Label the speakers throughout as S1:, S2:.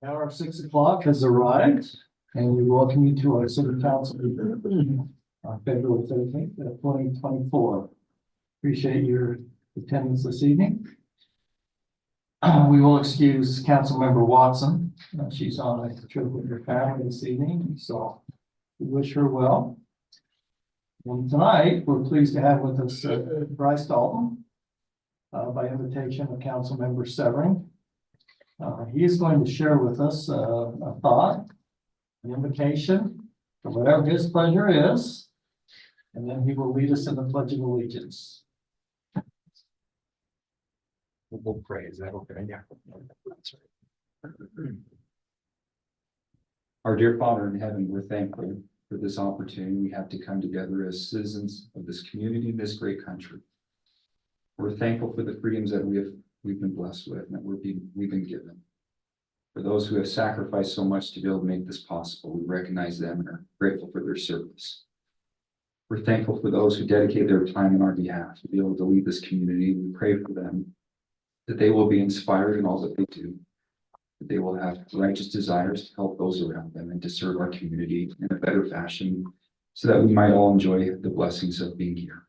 S1: Hour 6 o'clock has arrived, and we welcome you to our city council meeting on February 13th, 2024. Appreciate your attendance this evening. We will excuse Councilmember Watson. She's on a trip with her family this evening, so we wish her well. And tonight, we're pleased to have with us Bryce Dalton by invitation of Councilmember Severing. He is going to share with us a thought, an invitation, or whatever his pleasure is, and then he will lead us in the Pledge of Allegiance.
S2: We'll pray. Is that okay? Yeah. That's right. Our dear Father in heaven, we're thankful for this opportunity we have to come together as citizens of this community, this great country. We're thankful for the freedoms that we've been blessed with and that we've been given. For those who have sacrificed so much to be able to make this possible, we recognize them and are grateful for their service. We're thankful for those who dedicate their time on our behalf to be able to lead this community. We pray for them that they will be inspired in all that they do, that they will have righteous desires to help those around them and to serve our community in a better fashion so that we might all enjoy the blessings of being here.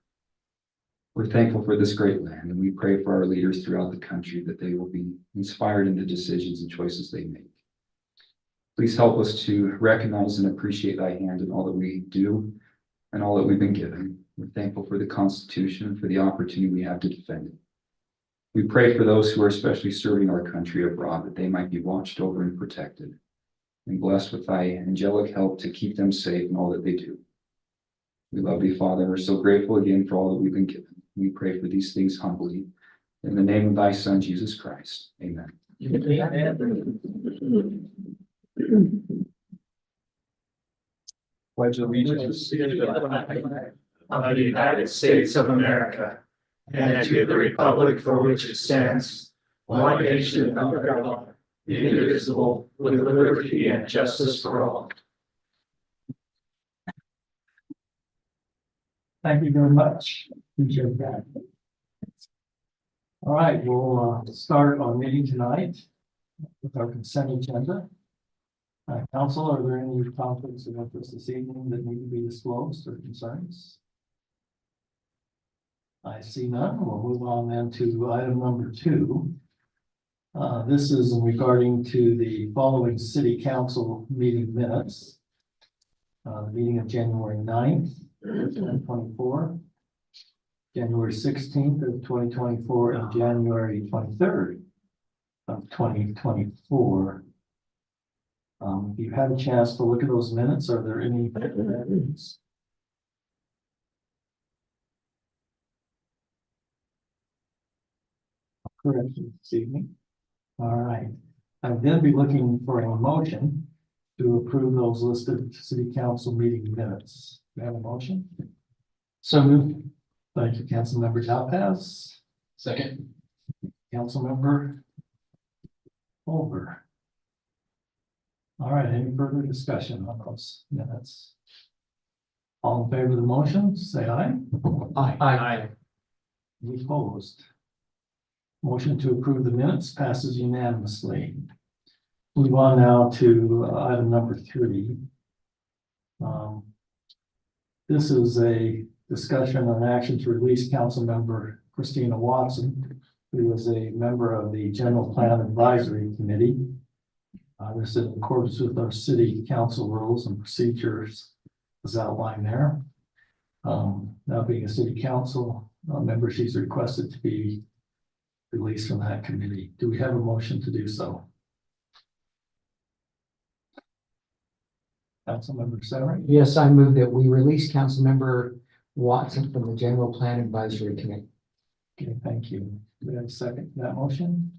S2: We're thankful for this great land, and we pray for our leaders throughout the country that they will be inspired in the decisions and choices they make. Please help us to recognize and appreciate thy hand in all that we do and all that we've been given. We're thankful for the Constitution and for the opportunity we have to defend it. We pray for those who are especially serving our country abroad, that they might be watched over and protected, and blessed with thy angelic help to keep them safe in all that they do. We love thee, Father. We're so grateful again for all that we've been given. We pray for these things humbly. In the name of thy Son, Jesus Christ. Amen.
S3: Pledge allegiance to the flag of the United States of America and to the republic for which it stands, one nation under God, indivisible, with liberty and justice for all.
S1: Thank you very much. Appreciate that. All right, we'll start our meeting tonight with our consent agenda. Council, are there any conflicts of interest this evening that need to be disclosed or concerns? I see none. We'll move on then to item number 2. This is regarding to the following city council meeting minutes. The meeting of January 9th, 2024, January 16th of 2024, and January 23rd of 2024. If you had a chance to look at those minutes, are there any corrections? This evening? All right. I'd then be looking for a motion to approve those listed city council meeting minutes. Do you have a motion? So moved. Thank you, Councilmember Topaz.
S3: Second.
S1: Councilmember Over. All right, any further discussion on those minutes? All in favor of the motion, say aye.
S3: Aye.
S1: Any opposed? Motion to approve the minutes passes unanimously. Move on now to item number 3. This is a discussion on action to release Councilmember Christina Watson, who is a member of the General Plan Advisory Committee. This is in accordance with our city council rules and procedures as outlined there. Now being a city council member, she's requested to be released from that committee. Do we have a motion to do so? Councilmember Severing?
S4: Yes, I move that we release Councilmember Watson from the General Plan Advisory Committee.
S1: Okay, thank you. Do we have a second to that motion?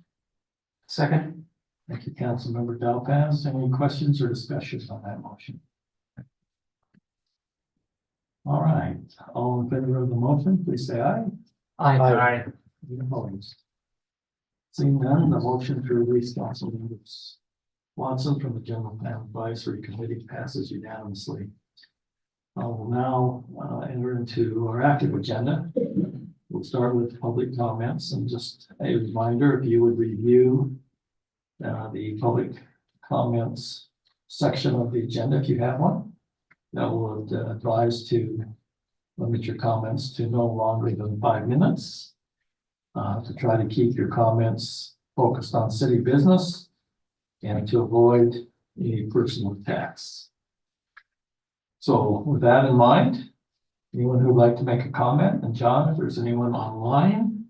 S4: Second.
S1: Thank you, Councilmember Topaz. Any questions or discussions on that motion? All right, all in favor of the motion, please say aye.
S4: Aye.
S1: Any opposed? Seeing none, the motion to release Councilmember Watson from the General Plan Advisory Committee passes unanimously. I will now enter into our active agenda. We'll start with public comments, and just a reminder, if you would review the public comments section of the agenda if you have one. That would advise to limit your comments to no longer than 5 minutes. To try to keep your comments focused on city business and to avoid any personal attacks. So with that in mind, anyone who'd like to make a comment, and John, if there's anyone online,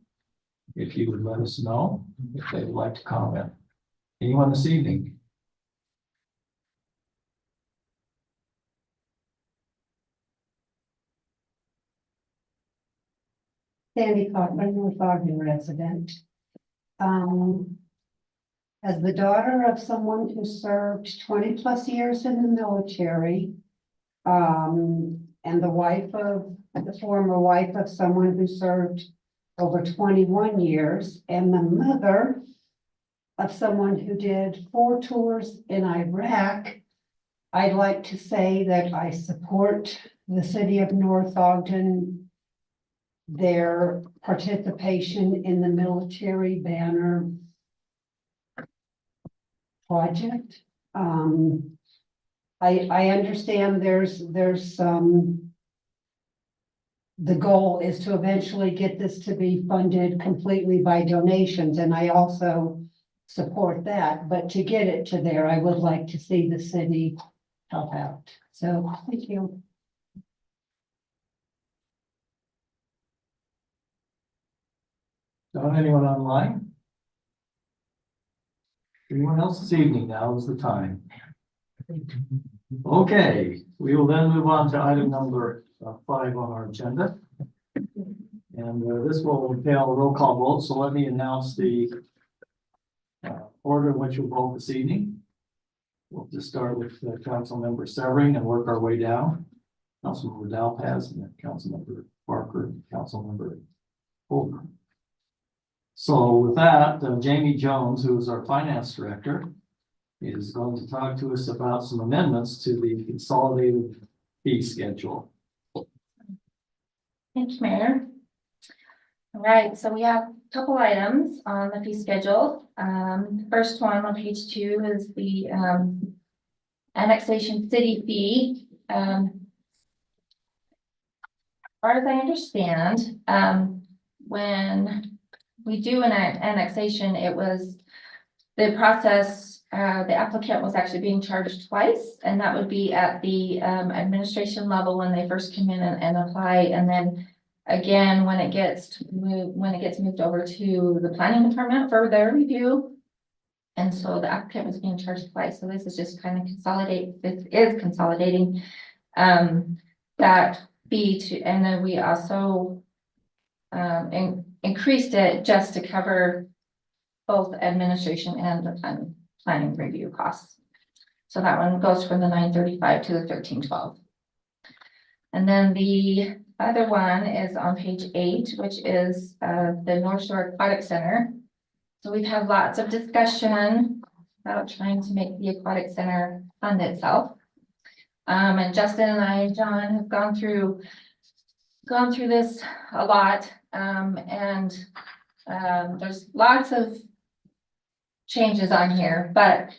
S1: if you would let us know if they'd like to comment. Anyone this evening?
S5: Sandy Cochran, North Ogden resident. As the daughter of someone who served 20+ years in the military, and the former wife of someone who served over 21 years, and the mother of someone who did 4 tours in Iraq, I'd like to say that I support the city of North Ogden, their participation in the military banner project. I understand there's some. The goal is to eventually get this to be funded completely by donations, and I also support that. But to get it to there, I would like to see the city help out. So, thank you.
S1: Don't anyone online? Anyone else this evening? Now is the time. Okay, we will then move on to item number 5 on our agenda. And this will entail a roll call vote, so let me announce the order in which we'll vote this evening. We'll just start with Councilmember Severing and work our way down. Councilmember Dalpaz, and then Councilmember Parker, and Councilmember Holder. So with that, Jamie Jones, who is our finance director, is going to talk to us about some amendments to the consolidated fee schedule.
S6: Thank you, Mayor. All right, so we have a couple items on the fee schedule. The first one on page 2 is the annexation city fee. As far as I understand, when we do an annexation, it was the process, the applicant was actually being charged twice, and that would be at the administration level when they first come in and apply, and then again, when it gets moved over to the planning department for their review. And so the applicant was being charged twice, so this is just kind of consolidating that fee to, and then we also increased it just to cover both administration and the planning review costs. So that one goes from the $935 to the $1312. And then the other one is on page 8, which is the North Shore Aquatic Center. So we've had lots of discussion about trying to make the Aquatic Center fund itself. And Justin and I and John have gone through this a lot. There's lots of changes on here, but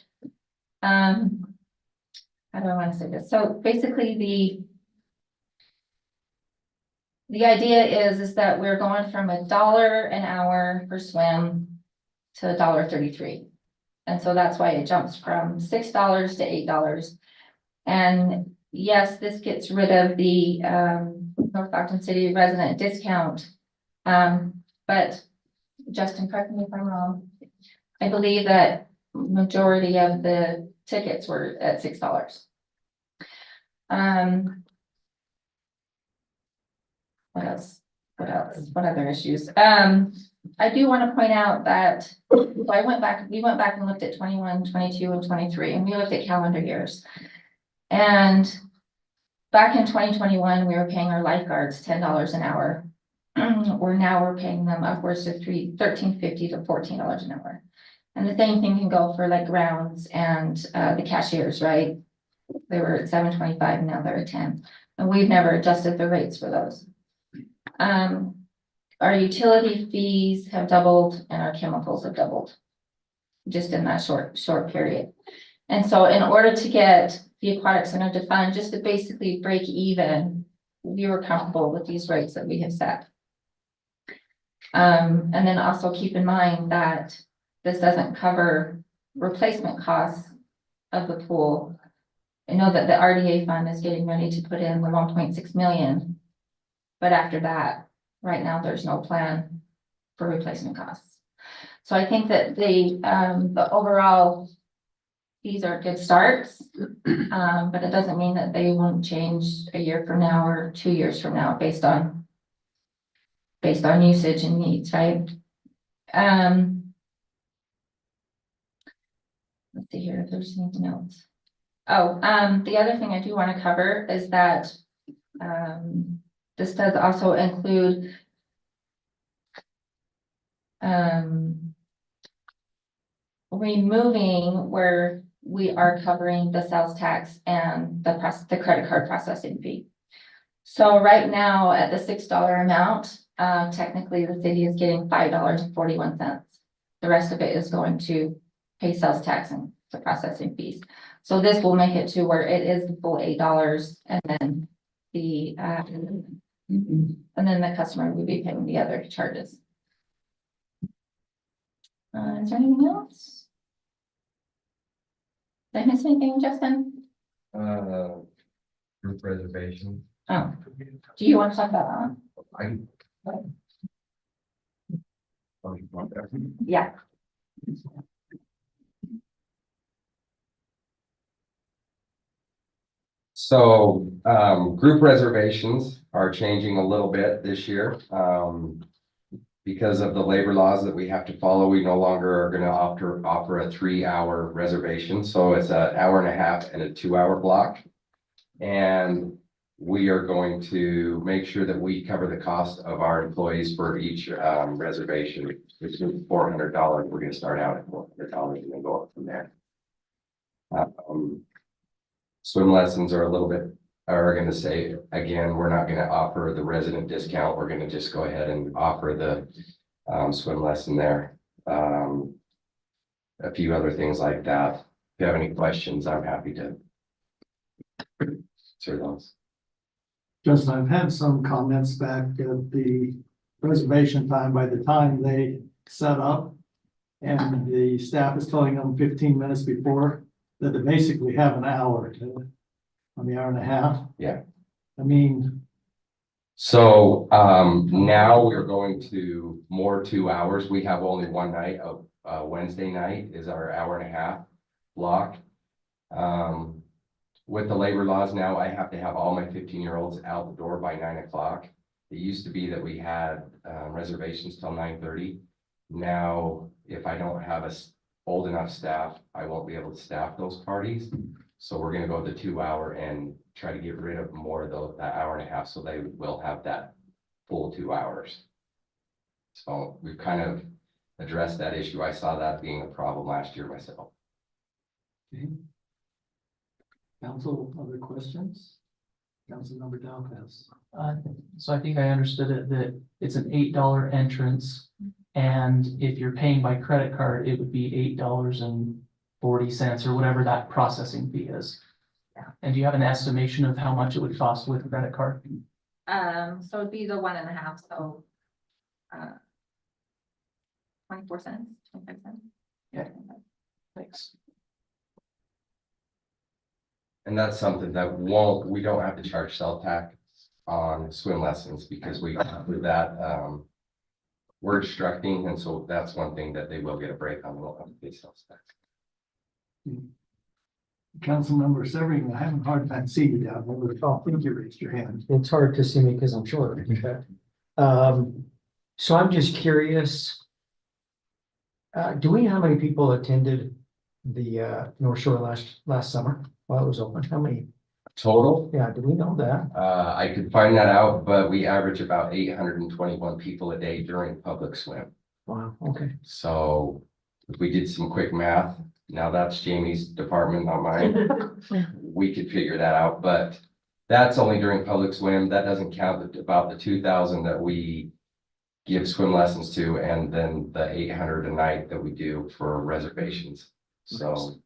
S6: how do I want to say this? So basically the idea is that we're going from $1 an hour per swim to $1.33. And so that's why it jumps from $6 to $8. And yes, this gets rid of the North Ogden City resident discount. But Justin, correct me if I'm wrong. I believe that majority of the tickets were at $6. What else? What other issues? I do want to point out that we went back and looked at 21, 22, and 23, and we looked at calendar years. And back in 2021, we were paying our lifeguards $10 an hour. We're paying them upwards of $13.50 to $14 an hour. And the same thing can go for like grounds and the cashiers, right? They were at $7.25 and now they're at $10. And we've never adjusted the rates for those. Our utility fees have doubled and our chemicals have doubled just in that short period. And so in order to get the aquatic center to fund, just to basically break even, we were comfortable with these rates that we have set. And then also keep in mind that this doesn't cover replacement costs of the pool. I know that the RDA fund is getting ready to put in the 1.6 million. But after that, right now, there's no plan for replacement costs. So I think that the overall, these are good starts. But it doesn't mean that they won't change a year from now or 2 years from now based on usage and needs, right? Let's see here if there's anything else. Oh, the other thing I do want to cover is that this does also include removing where we are covering the sales tax and the credit card processing fee. So right now at the $6 amount, technically the city is getting $5.41. The rest of it is going to pay sales tax and the processing fees. So this will make it to where it is the full $8 and then the customer will be paying the other charges. Is there anything else? Did I miss anything, Justin?
S7: Group reservation.
S6: Oh, do you want to talk about that? Yeah.
S7: So, group reservations are changing a little bit this year. Because of the labor laws that we have to follow, we no longer are gonna offer a 3-hour reservation. So it's an hour and a half and a 2-hour block. And we are going to make sure that we cover the cost of our employees for each reservation, which is $400. We're gonna start out at $400 and then go up from there. Swim lessons are gonna say, again, we're not gonna offer the resident discount. We're gonna just go ahead and offer the swim lesson there. A few other things like that. If you have any questions, I'm happy to answer those.
S1: Justin, I've had some comments back at the reservation time, by the time they set up. And the staff is telling them 15 minutes before that they basically have an hour on the hour and a half.
S7: Yeah.
S1: I mean,
S7: So now we're going to more 2 hours. We have only one night of Wednesday night is our hour and a half block. With the labor laws now, I have to have all my 15-year-olds out the door by 9 o'clock. It used to be that we had reservations till 9:30. Now, if I don't have old enough staff, I won't be able to staff those parties. So we're gonna go the 2 hour and try to get rid of more of that hour and a half, so they will have that full 2 hours. So we've kind of addressed that issue. I saw that being a problem last year myself.
S1: council, other questions? Councilmember Dalpas.
S8: So I think I understood it, that it's an $8 entrance. And if you're paying by credit card, it would be $8.40 or whatever that processing fee is.
S6: Yeah.
S8: And do you have an estimation of how much it would cost with credit card?
S6: So it'd be the 1.5, so 24 cents, 25 cents.
S8: Yeah. Thanks.
S7: And that's something that we don't have to charge cell tax on swim lessons because we offer that, we're instructing, and so that's one thing that they will get a break on, will have to pay sales tax.
S1: Councilmember Severing, I have a hard time seeing you down there, but I think you raised your hand.
S4: It's hard to see me because I'm short. So I'm just curious. Do we know how many people attended the North Shore last summer while it was open? How many?
S7: Total,
S4: Yeah, do we know that?
S7: I could find that out, but we average about 821 people a day during public swim.
S4: Wow, okay.
S7: So if we did some quick math, now that's Jamie's department, not mine. We could figure that out, but that's only during public swim. That doesn't count about the 2,000 that we give swim lessons to, and then the 800 a night that we do for reservations. So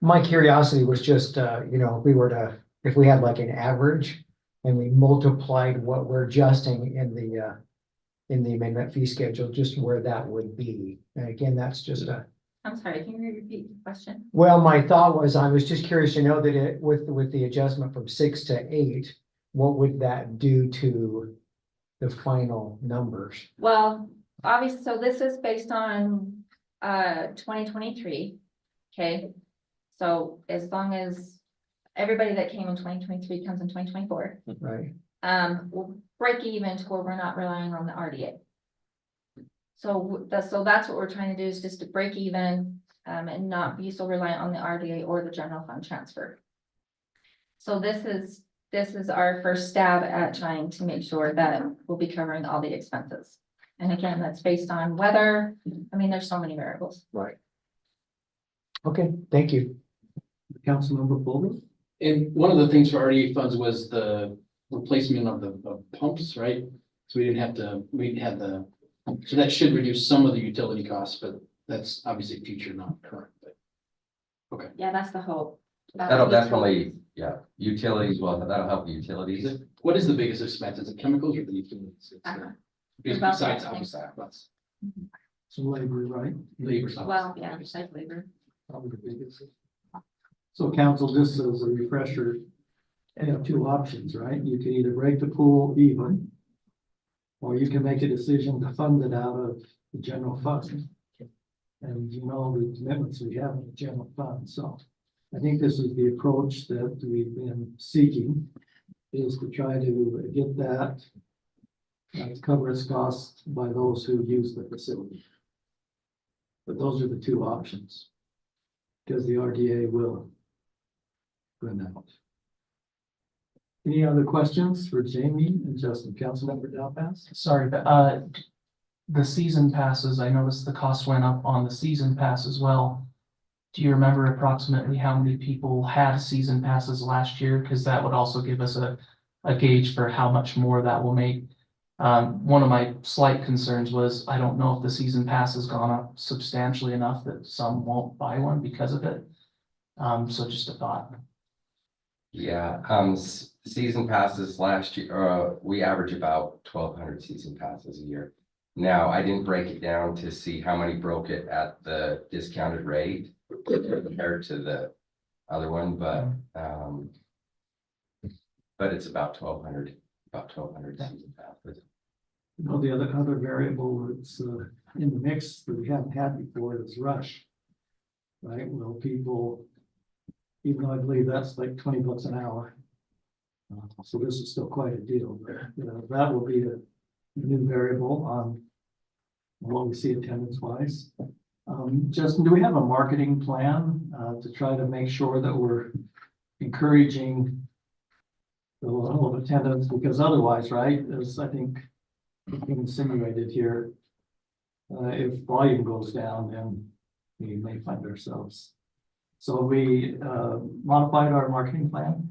S4: My curiosity was just, if we had like an average and we multiplied what we're adjusting in the amendment fee schedule, just where that would be. And again, that's just
S6: I'm sorry, can you repeat the question?
S4: well, my thought was, I was just curious to know that with the adjustment from 6 to 8, what would that do to the final numbers?
S6: Well, obviously, so this is based on 2023. Okay, so as long as everybody that came in 2023 comes in 2024,
S4: Right?
S6: we'll break even to where we're not relying on the RDA. So that's what we're trying to do, is just to break even and not be so reliant on the RDA or the general fund transfer. So this is our first stab at trying to make sure that we'll be covering all the expenses. And again, that's based on weather. I mean, there's so many variables.
S4: Right. Okay, thank you.
S1: Councilmember Bolden?
S9: And one of the things for RDA funds was the replacement of the pumps, right? So we didn't have to, so that should reduce some of the utility costs, but that's obviously future, not current, but.
S6: Yeah, that's the hope.
S7: That'll definitely, yeah, utilities, well, that'll help the utilities.
S9: What is the biggest expense? Is it chemicals or the utilities? Besides,
S6: About the
S9: obviously, that's
S1: So labor, right?
S9: labor.
S6: Well, yeah, besides labor.
S1: Probably the biggest. So council, just as a refresher, you have two options, right? You can either break the pool even, or you can make a decision to fund it out of the general fund. And you know the commitments we have in the general fund, so I think this is the approach that we've been seeking, is to try to get that to cover its costs by those who use the facility. But those are the two options, because the RDA will run out. Any other questions for Jamie and Justin? Councilmember Delpas?
S8: Sorry, but, the season passes, I noticed the cost went up on the season pass as well. Do you remember approximately how many people had season passes last year? Because that would also give us a gauge for how much more that will make. One of my slight concerns was, I don't know if the season pass has gone up substantially enough that some won't buy one because of it. So just a thought.
S7: Yeah, season passes last year, we average about 1,200 season passes a year. Now, I didn't break it down to see how many broke it at the discounted rate compared to the other one, but it's about 1,200 season passes.
S1: You know, the other variable that's in the mix that we haven't had before is rush. Right, well, people, even though I believe that's like $20 an hour. So this is still quite a deal, but you know, that will be a new variable on what we see attendance wise. Justin, do we have a marketing plan to try to make sure that we're encouraging the level of attendance? Because otherwise, right, as I think being insinuated here, if volume goes down, then we may find ourselves. So we modified our marketing plan.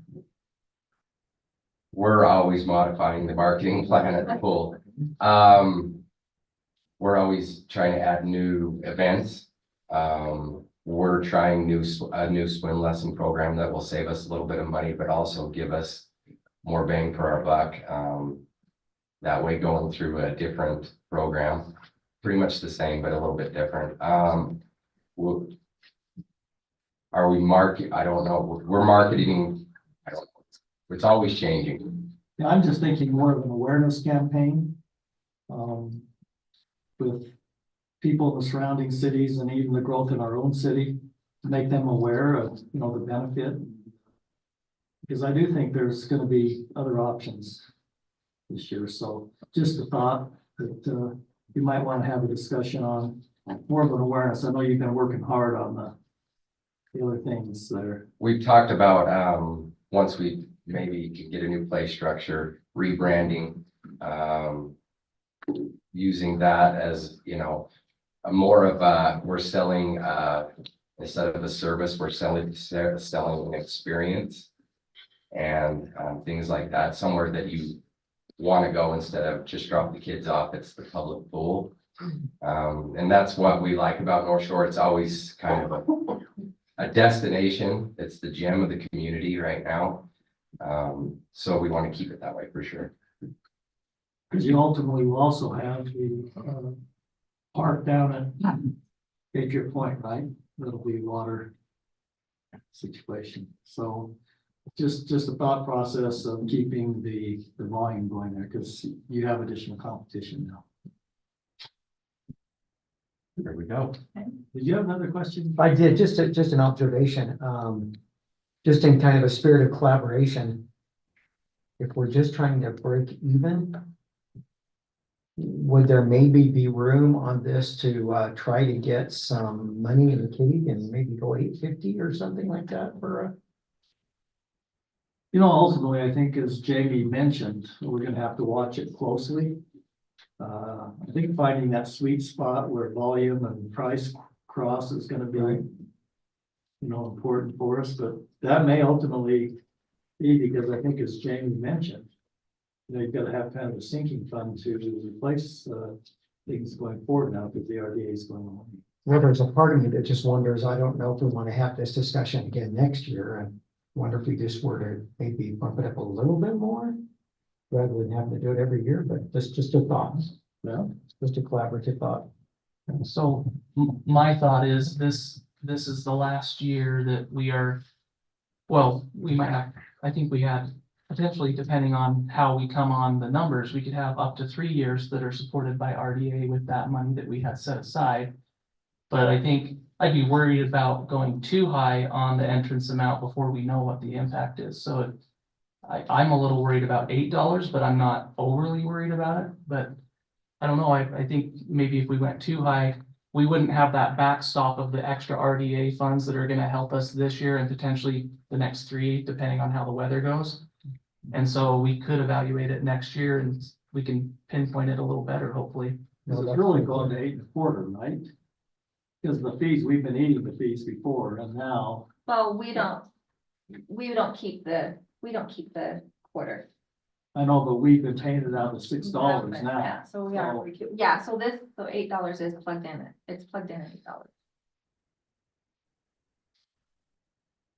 S7: We're always modifying the marketing plan at the pool. We're always trying to add new events. We're trying a new swim lesson program that will save us a little bit of money, but also give us more bang for our buck. That way, going through a different program, pretty much the same, but a little bit different. Are we I don't know. We're marketing. I don't know. It's always changing.
S1: Yeah, I'm just thinking more of an awareness campaign. With people in the surrounding cities and even the growth in our own city, to make them aware of, you know, the benefit. Because I do think there's going to be other options this year. So just a thought that you might want to have a discussion on more of an awareness. I know you've been working hard on the other things there.
S7: We've talked about, once we maybe can get a new play structure, rebranding, using that as, you know, more of we're selling, instead of a service, we're selling an experience and things like that, somewhere that you want to go instead of just drop the kids off. It's the public pool. And that's what we like about North Shore. It's always kind of a destination. It's the gem of the community right now. So we want to keep it that way for sure.
S1: Because you ultimately will also have the, park down at Patriot Point, right? That'll be water situation. So just a thought process of keeping the volume going there, because you have additional competition now.
S7: There we go.
S1: Did you have another question?
S4: I did, just an observation, just in kind of a spirit of collaboration. If we're just trying to break even, would there maybe be room on this to, try to get some money in the kitty and maybe go 850 or something like that for a?
S1: You know, ultimately, I think as Jamie mentioned, we're gonna have to watch it closely. I think finding that sweet spot where volume and price cross is gonna be, you know, important for us, but that may ultimately be because I think as Jamie mentioned, you know, you've gotta have kind of a sinking fund to replace, things going forward now because the RDA is going on.
S4: Well, there's a part of me that just wonders, I don't know if we want to have this discussion again next year, and wonder if we just were to maybe bump it up a little bit more, rather than having to do it every year, but just a thought,
S1: Yeah,
S4: just a collaborative thought.
S8: So my thought is this is the last year that we are, well, we might have, I think we had potentially, depending on how we come on the numbers, we could have up to 3 years that are supported by RDA with that money that we had set aside. But I think I'd be worried about going too high on the entrance amount before we know what the impact is. So I'm a little worried about $8, but I'm not overly worried about it. But I don't know, I think maybe if we went too high, we wouldn't have that backstop of the extra RDA funds that are gonna help us this year and potentially the next 3, depending on how the weather goes. And so we could evaluate it next year and we can pinpoint it a little better, hopefully.
S1: this is really going to 8.25, right? Because the fees, we've been eating the fees before and now,
S6: Well, we don't keep the quarter.
S1: I know, but we've been paying it out of $6 now.
S6: Yeah, so we are, yeah, so $8 is plugged in, it's plugged in at $8.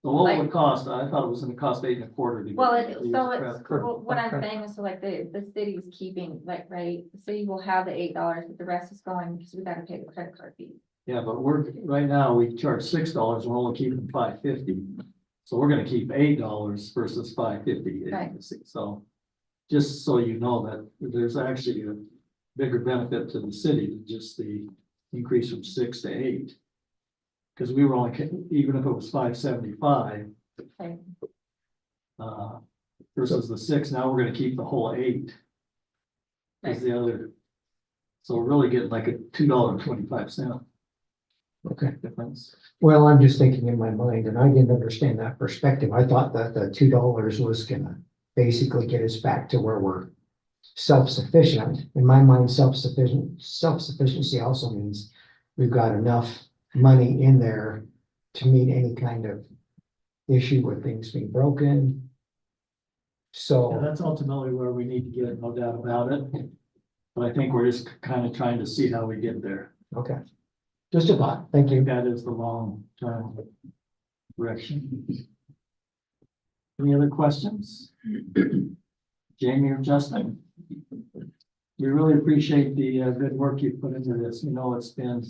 S1: So what would it cost? I thought it was gonna cost 8.25 to get.
S6: Well,
S1: to use
S6: so
S1: the
S6: it's,
S1: credit card.
S6: what I'm saying is, so like the city's keeping, like, right, the city will have the $8, but the rest is going, because we gotta pay the credit card fee.
S1: Yeah, but right now, we charge $6, we're only keeping $5.50. So we're gonna keep $8 versus $5.50.
S6: Right.
S1: So, just so you know that there's actually a bigger benefit to the city than just the increase from 6 to 8. Because we were only, even if it was $5.75.
S6: Okay.
S1: Versus the 6, now we're gonna keep the whole 8. Is the other. So we're really getting like a $2.25
S4: Okay.
S1: difference.
S4: Well, I'm just thinking in my mind, and I didn't understand that perspective. I thought that the $2 was gonna basically get us back to where we're self-sufficient. In my mind, self-sufficiency also means we've got enough money in there to meet any kind of issue with things being broken.
S1: Yeah,
S4: So,
S1: that's ultimately where we need to get, no doubt about it. But I think we're just kind of trying to see how we get there.
S4: okay, just a thought. Thank
S1: I think
S4: you.
S1: that is the long-term direction. Any other questions? Jamie or Justin? We really appreciate the good work you put into this. You know, it's been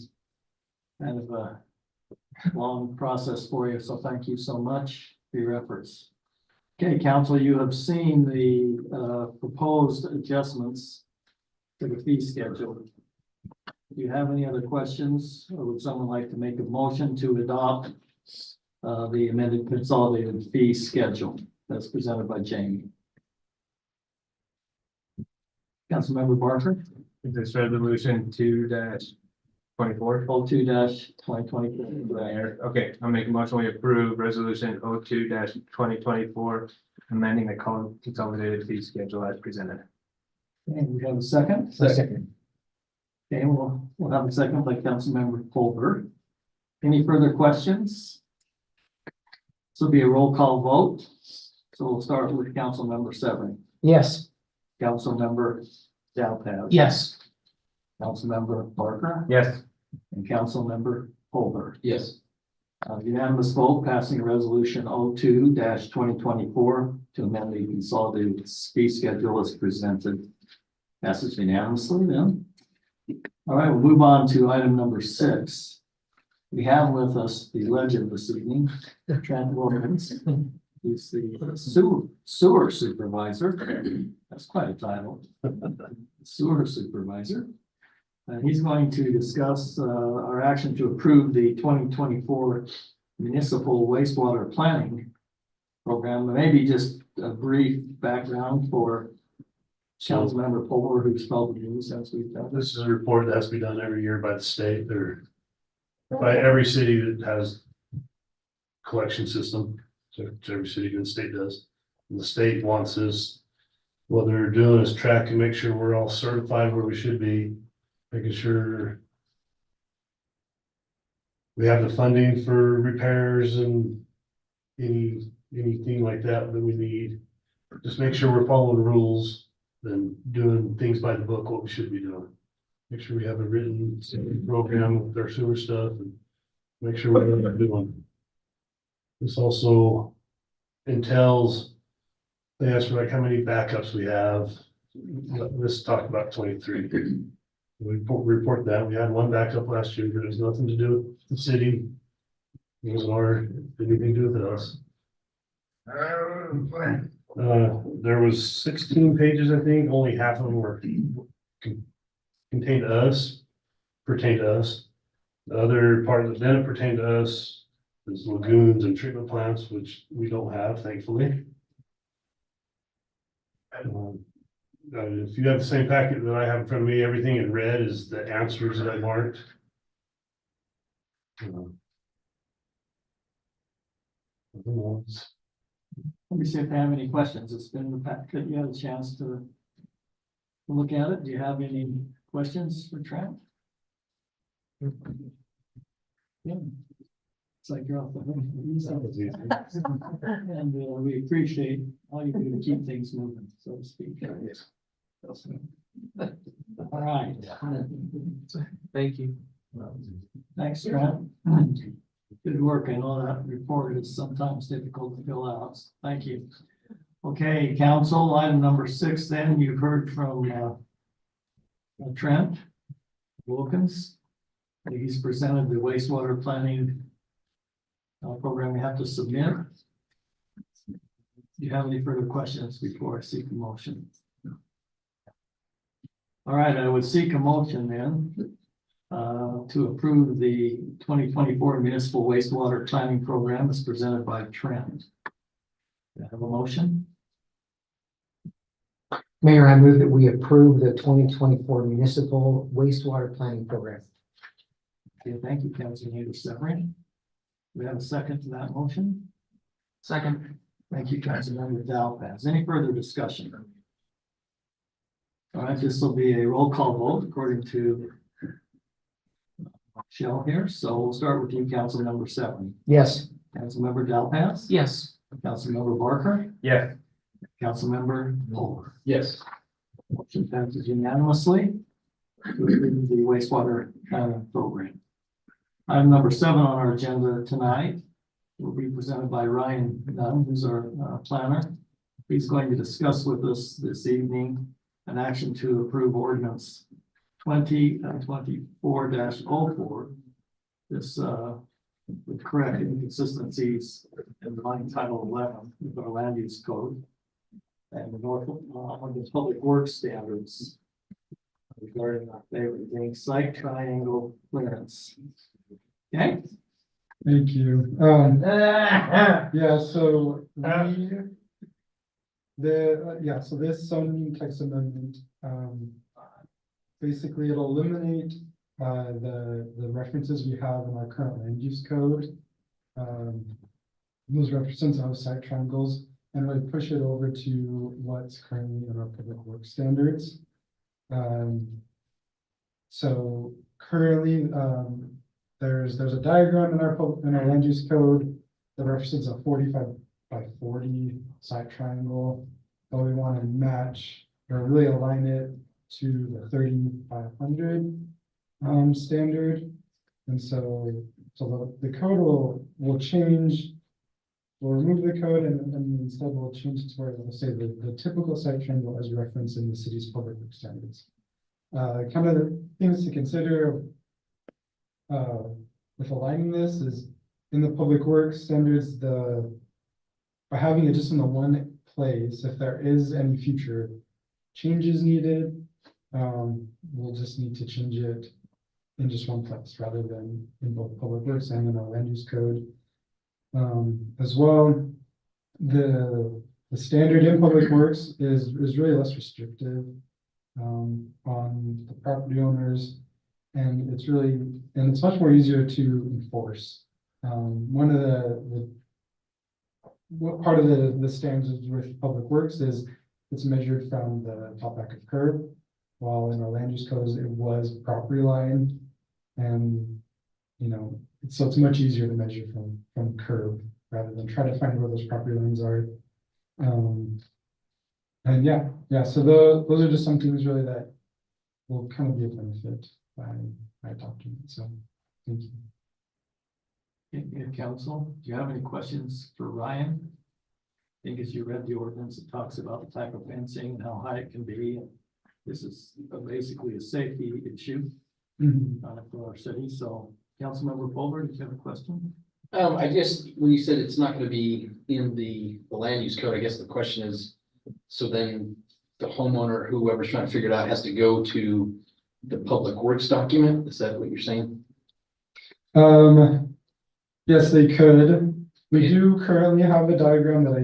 S1: kind of a long process for you, so thank you so much for your efforts. Okay, council, you have seen the proposed adjustments to the fee schedule. Do you have any other questions, or would someone like to make a motion to adopt the amended consolidated fee schedule that's presented by Jamie? Councilmember Barker,
S10: Is this resolution 2-24?
S1: 02-2024.
S10: Okay, I'll make a motion, we approve resolution 02-2024, amending the consolidated fee schedule as presented.
S1: And we have a second?
S4: Second.
S1: Okay, we'll have a second by Councilmember Colbert. Any further questions? This will be a roll call vote. So we'll start with Councilmember Severing,
S4: Yes,
S1: Councilmember Dalpez.
S8: Yes.
S1: Councilmember Barker.
S10: Yes.
S1: And Councilmember Colbert.
S9: Yes.
S1: Unanimous vote passing resolution 02-2024 to amend the consolidated fee schedule as presented. Passes unanimously then. All right, we'll move on to item number 6. We have with us the legend this evening, Trent Williams. He's the sewer supervisor. That's quite a title. Sewer supervisor. He's going to discuss our action to approve the 2024 municipal wastewater planning program. Maybe just a brief background for Councilmember Polar, who's followed the news as we've done.
S11: This is a report that has to be done every year by the state or by every city that has collection system. So every city in the state does. And the state wants us, what they're doing is track and make sure we're all certified where we should be, making sure we have the funding for repairs and anything like that that we need. Just make sure we're following the rules and doing things by the book, what we should be doing. Make sure we have a written program with our sewer stuff and make sure we know what we're doing. This also entails, they ask for like how many backups we have. Let's talk about 23. We report that we had one backup last year, but it has nothing to do with the city. It wasn't anything to do with us. There was 16 pages, I think, only half of them were pertain to us. The other part that didn't pertain to us is lagoons and treatment plants, which we don't have, thankfully. If you have the same packet that I have in front of me, everything in red is the answers that I marked.
S1: Let me see if I have any questions. It's been the packet. You had a chance to look at it. Do you have any questions for Trent? Yeah. It's like you're off the hook. And we appreciate all you do to keep things moving, so to speak. All right.
S8: Thank you.
S1: Thanks, Trent. Good work. I know that report is sometimes difficult to fill out. Thank you. Okay, council, item number 6, then you've heard from Trent Wilkins. He's presented the wastewater planning program we have to submit. Do you have any further questions before I seek a motion? All right, I would seek a motion then to approve the 2024 municipal wastewater planning program as presented by Trent. Do I have a motion?
S4: Mayor, I move that we approve the 2024 municipal wastewater planning program.
S1: Okay, thank you, Councilor Severin. We have a second to that motion.
S8: Second.
S1: Thank you, Councilmember Dalpas. Any further discussion? All right, this will be a roll call vote according to Michelle here. So we'll start with you, Councilmember Severin.
S4: Yes.
S1: Councilmember Dalpas.
S8: Yes.
S1: Councilmember Barker.
S10: Yeah.
S1: Councilmember Polar.
S9: Yes.
S1: Motion passes unanimously to approve the wastewater program. Item number 7 on our agenda tonight will be presented by Ryan Dunn, who's our planner. He's going to discuss with us this evening an action to approve ordinance 2024-04. This with correct inconsistencies in line title 11 with our land use code and the Norfolk on the public works standards regarding our favorite thing, site triangle clearance. Okay.
S12: Thank you. Yeah, so so this zoning text amendment, basically it'll eliminate the references we have in our current land use code. Those represents our site triangles, and we push it over to what's currently in our public works standards. So currently, there's a diagram in our land use code that represents a 45 by 40 site triangle, but we want to match or really align it to the 3500 standard. And so the code will change. We'll remove the code and instead we'll change it to where it'll say the typical site triangle as referenced in the city's public works standards. Kind of the things to consider with aligning this is in the public works standards, by having it just in the one place, if there is any future changes needed, we'll just need to change it in just one place rather than in both public works and in our land use code. As well, the standard in public works is really less restrictive on the property owners, and it's much more easier to enforce. One of what part of the standards with public works is it's measured from the top back of curb, while in our land use codes it was property line, and so it's much easier to measure from curb rather than try to find where those property lines are. And so those are just some things really that will kind of be a benefit by adopting it. So thank you.
S1: Council, do you have any questions for Ryan? I think as you read the ordinance, it talks about the type of fencing and how high it can be. This is basically a safety issue for our city. So Councilmember Fulmer, do you have a question?
S9: I guess when you said it's not gonna be in the land use code, I guess the question is, so then the homeowner, whoever's trying to figure it out, has to go to the public works document? Is that what you're saying?
S12: Yes, they could. We do currently have a diagram that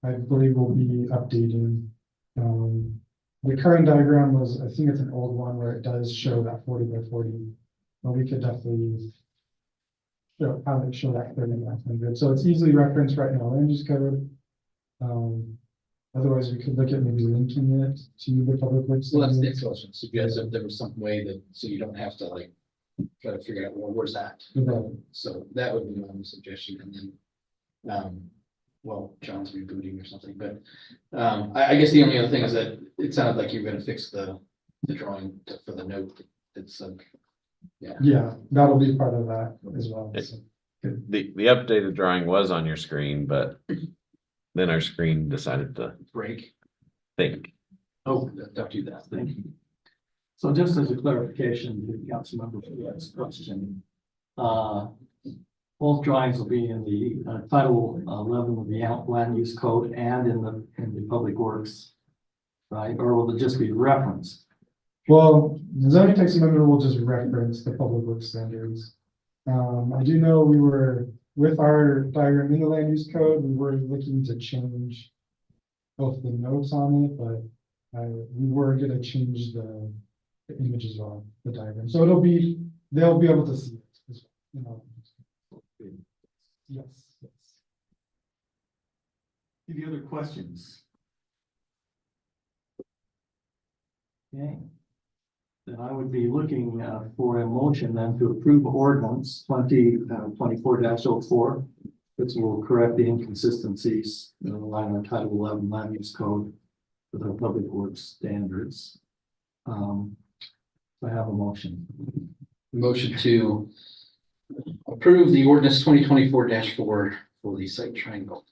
S12: I believe will be updating. The current diagram I think it's an old one where it does show that 40 by 40, but we could definitely show that 30 by 100. So it's easily referenced right in our land use code. Otherwise, we could look at maybe linking it to the public works.
S9: Well, that's the next question. So you guys, if there was some way that, so you don't have to like try to figure out, well, where's that? So that would be my suggestion. And then, well, John's rebooting or something, but I guess the only other thing is that it sounded like you're gonna fix the drawing for the note. It's
S12: Yeah, that'll be part of that as well. So.
S13: The updated drawing was on your screen, but then our screen decided to
S9: break.
S13: think.
S9: Oh, don't do that.
S1: Thank you. So just as a clarification to Councilmember Fuller's question, both drawings will be in the Title 11 of the Land Use Code and in the Public Works, right? Or will it just be referenced?
S12: Well, the zoning text amendment will just reference the public works standards. I do know we were with our diagram in the land use code, we were looking to change both the notes on it, but we were going to change the image as well, the diagram. So they'll be able to see it as well. Yes.
S1: Any other questions? Okay. Then I would be looking for a motion then to approve ordinance 2024-04, which will correct the inconsistencies in the line of Title 11 Land Use Code with our public works standards. I have a motion.
S9: Motion to approve the ordinance 2024-4 for the site triangle.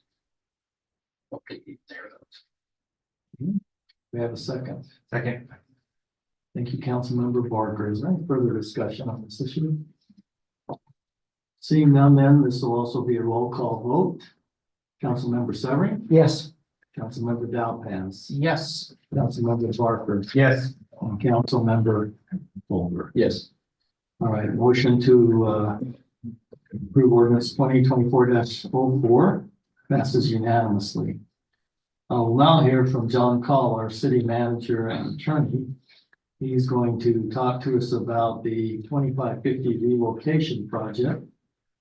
S9: Okay, there.
S1: We have a second.
S10: Second.
S1: Thank you, Councilmember Barker. Is there any further discussion on this issue? Seeing none, then this will also be a roll call vote. Councilmember Severin,
S4: Yes.
S1: Councilmember Dowpans,
S8: Yes.
S1: Councilmember Barker,
S10: Yes.
S1: and Councilmember Fulmer.
S9: Yes.
S1: All right, motion to approve ordinance 2024-04 passes unanimously. I will now hear from John Call, our city manager and attorney. He's going to talk to us about the 2550 relocation project,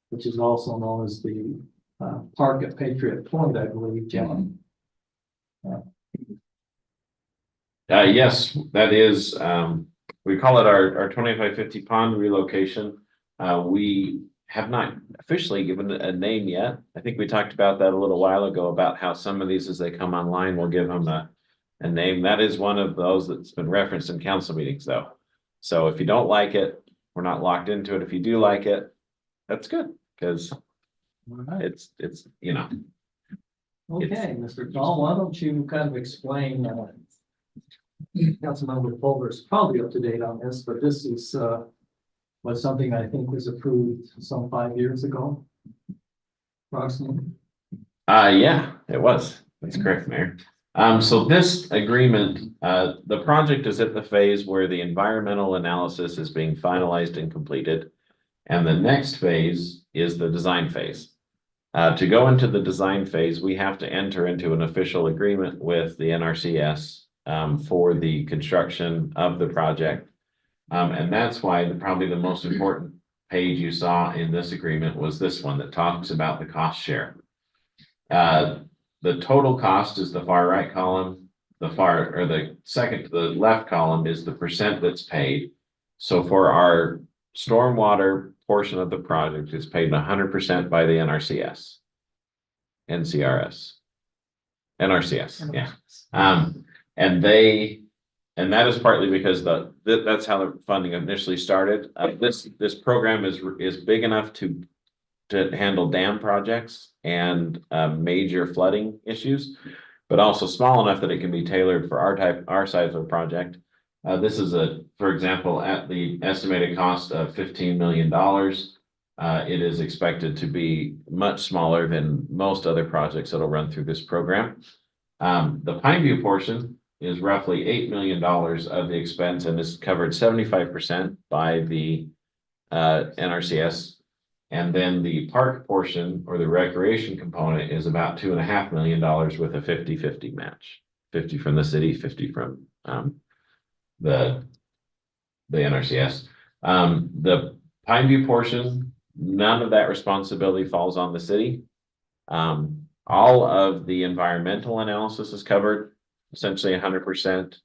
S1: which is also known as the park at Patriot Point, I believe, John.
S13: Yes, that is, we call it our 2550 pond relocation. We have not officially given it a name yet. I think we talked about that a little while ago about how some of these, as they come online, we'll give them a name. That is one of those that's been referenced in council meetings though. So if you don't like it, We're not locked into it. If you do like it, that's good, because it's, you know,
S1: Okay, Mr. Dahl, why don't you kind of explain, Councilmember Pulver's probably up to date on this, but this is, was something I think was approved some 5 years ago. Approximately.
S13: yeah, it was. That's correct, Mayor. So this agreement, the project is at the phase where the environmental analysis is being finalized and completed. And the next phase is the design phase. To go into the design phase, we have to enter into an official agreement with the NRCS for the construction of the project. And that's why probably the most important page you saw in this agreement was this one that talks about the cost share. The total cost is the far right column, the second to the left column is the percent that's paid. So for our stormwater portion of the project, it's paid 100% by the NRCS. NRCS, yeah. And that is partly because that's how the funding initially started. This program is big enough to handle dam projects and major flooding issues, but also small enough that it can be tailored for our size of project. This is for example, at the estimated cost of $15 million. It is expected to be much smaller than most other projects that'll run through this program. The Pineview portion is roughly $8 million of the expense and is covered 75% by the NRCS. And then the park portion or the recreation component is about $2.5 million with a 50-50 match. 50 from the city, 50 from the NRCS. The Pineview portion, none of that responsibility falls on the city. All of the environmental analysis is covered, essentially 100%.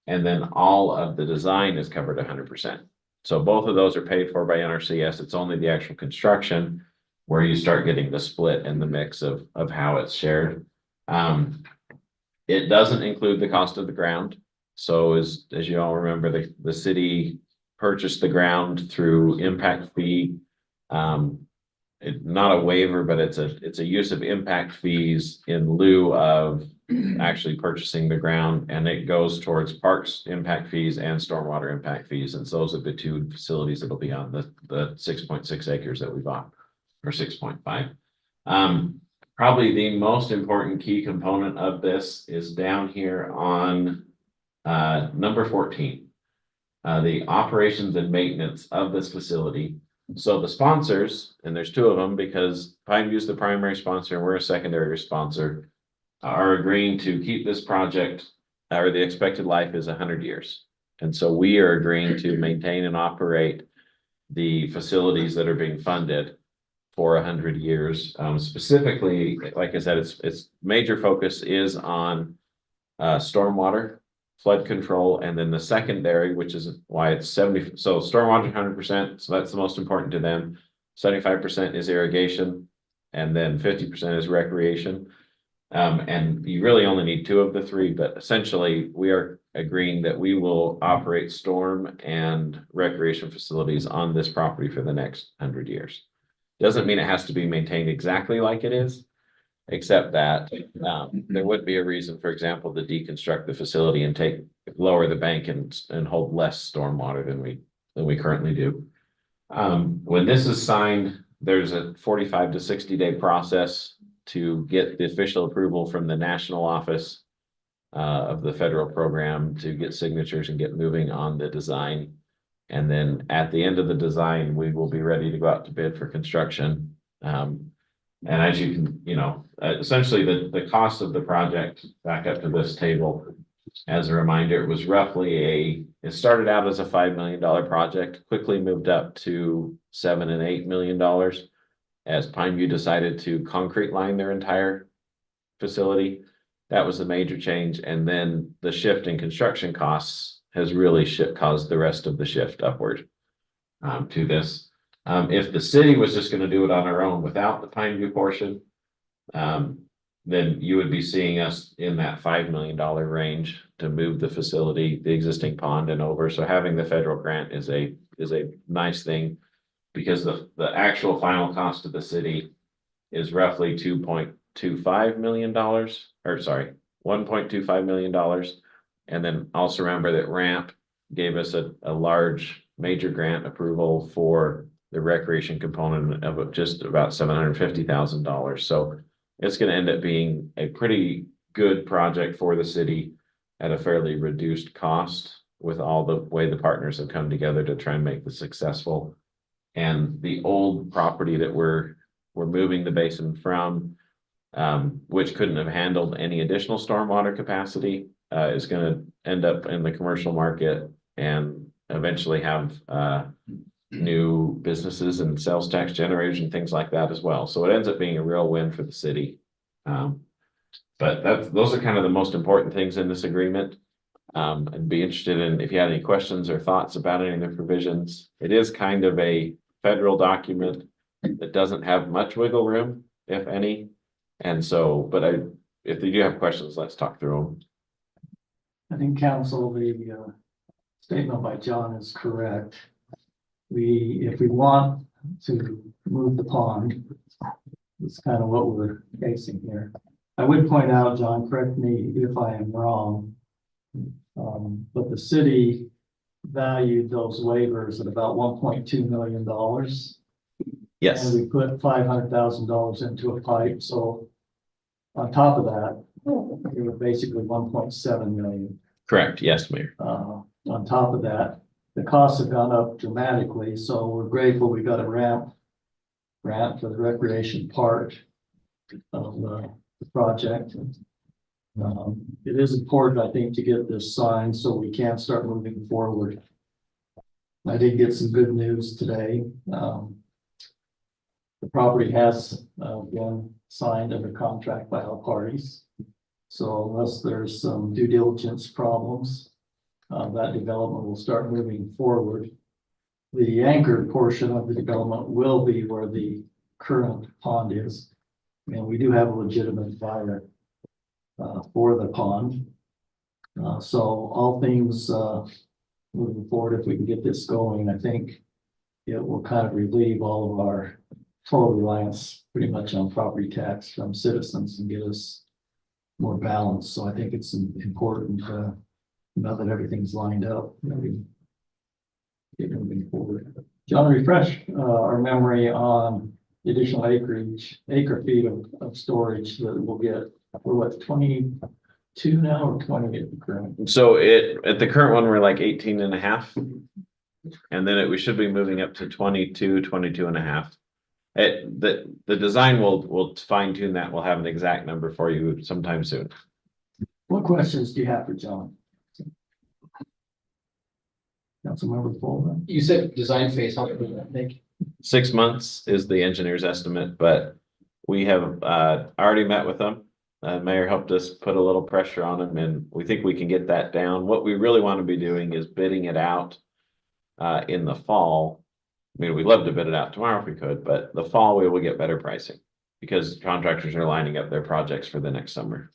S13: And then all of the design is covered 100%. So both of those are paid for by NRCS. It's only the actual construction where you start getting the split and the mix of how it's shared. It doesn't include the cost of the ground. So as you all remember, the city purchased the ground through impact fee. Not a waiver, but it's a use of impact fees in lieu of actually purchasing the ground, and it goes towards parks impact fees and stormwater impact fees. And so those are the two facilities that'll be on the 6.6 acres that we bought, or 6.5. Probably the most important key component of this is down here on number 14. The operations and maintenance of this facility. So the sponsors, and there's two of them because Pineview is the primary sponsor and we're a secondary sponsor, are agreeing to keep this project, or the expected life is 100 years. And so we are agreeing to maintain and operate the facilities that are being funded for 100 years. Specifically, like I said, its major focus is on stormwater, flood control, and then the secondary, which is why it's 70. So stormwater 100%. So that's the most important to them. 75% is irrigation, and then 50% is recreation. And you really only need two of the three, but essentially we are agreeing that we will operate storm and recreation facilities on this property for the next 100 years. Doesn't mean it has to be maintained exactly like it is, except that there would be a reason, for example, to deconstruct the facility and lower the bank and hold less stormwater than we currently do. When this is signed, there's a 45 to 60-day process to get the official approval from the national office of the federal program to get signatures and get moving on the design. And then at the end of the design, we will be ready to go out to bid for construction. And as you can, essentially the cost of the project, back up to this table, as a reminder, it was roughly it started out as a $5 million project, quickly moved up to $7 and $8 million. As Pineview decided to concrete line their entire facility. That was the major change. And then the shift in construction costs has really caused the rest of the shift upward to this. If the city was just going to do it on our own without the Pineview portion, then you would be seeing us in that $5 million range to move the facility, the existing pond and over. So having the federal grant is a nice thing. Because the actual final cost to the city is roughly $2.25 million, or sorry, $1.25 million. And then also remember that RAMP gave us a large major grant approval for the recreation component of just about $750,000. So it's gonna end up being a pretty good project for the city at a fairly reduced cost with all the way the partners have come together to try and make this successful. And the old property that we're moving the basin from, which couldn't have handled any additional stormwater capacity, is gonna end up in the commercial market and eventually have new businesses and sales tax generators and things like that as well. So it ends up being a real win for the city. But those are kind of the most important things in this agreement. I'd be interested in if you had any questions or thoughts about any of the provisions. It is kind of a federal document that doesn't have much wiggle room, if any. And so, but if you do have questions, let's talk through them.
S1: I think council, the statement by John is correct. If we want to move the pond, it's kind of what we're facing here. I would point out, John, correct me if I am wrong, but the city valued those waivers at about $1.2 million.
S13: Yes,
S1: And we put $500,000 into a pipe, so on top of that, it was basically 1.7 million.
S13: correct. Yes, Mayor.
S1: On top of that, the costs have gone up dramatically, so we're grateful we got a grant for the recreation part of the project. It is important, I think, to get this signed so we can start moving forward. I did get some good news today. The property has been signed under contract by all parties. So unless there's some due diligence problems, that development will start moving forward. The anchored portion of the development will be where the current pond is. And we do have a legitimate buyer for the pond. So all things moving forward, if we can get this going, I think it will kind of relieve all of our total reliance pretty much on property tax from citizens and get us more balance. So I think it's important now that everything's lined up, we get moving forward. John, refresh our memory on the additional acre feet of storage that we'll get. We're what, 22 now or 20 at the current?
S13: So at the current one, we're like 18 and a half. And then we should be moving up to 22 and a half. The design will fine tune that. We'll have an exact number for you sometime soon.
S1: What questions do you have for John? Councilmember Fuller?
S9: You said design phase, how long does that take?
S13: 6 months is the engineer's estimate, but we have already met with them. Mayor helped us put a little pressure on them, and we think we can get that down. What we really want to be doing is bidding it out in the fall. I mean, we'd love to bid it out tomorrow if we could, but the fall we will get better pricing because contractors are lining up their projects for the next summer.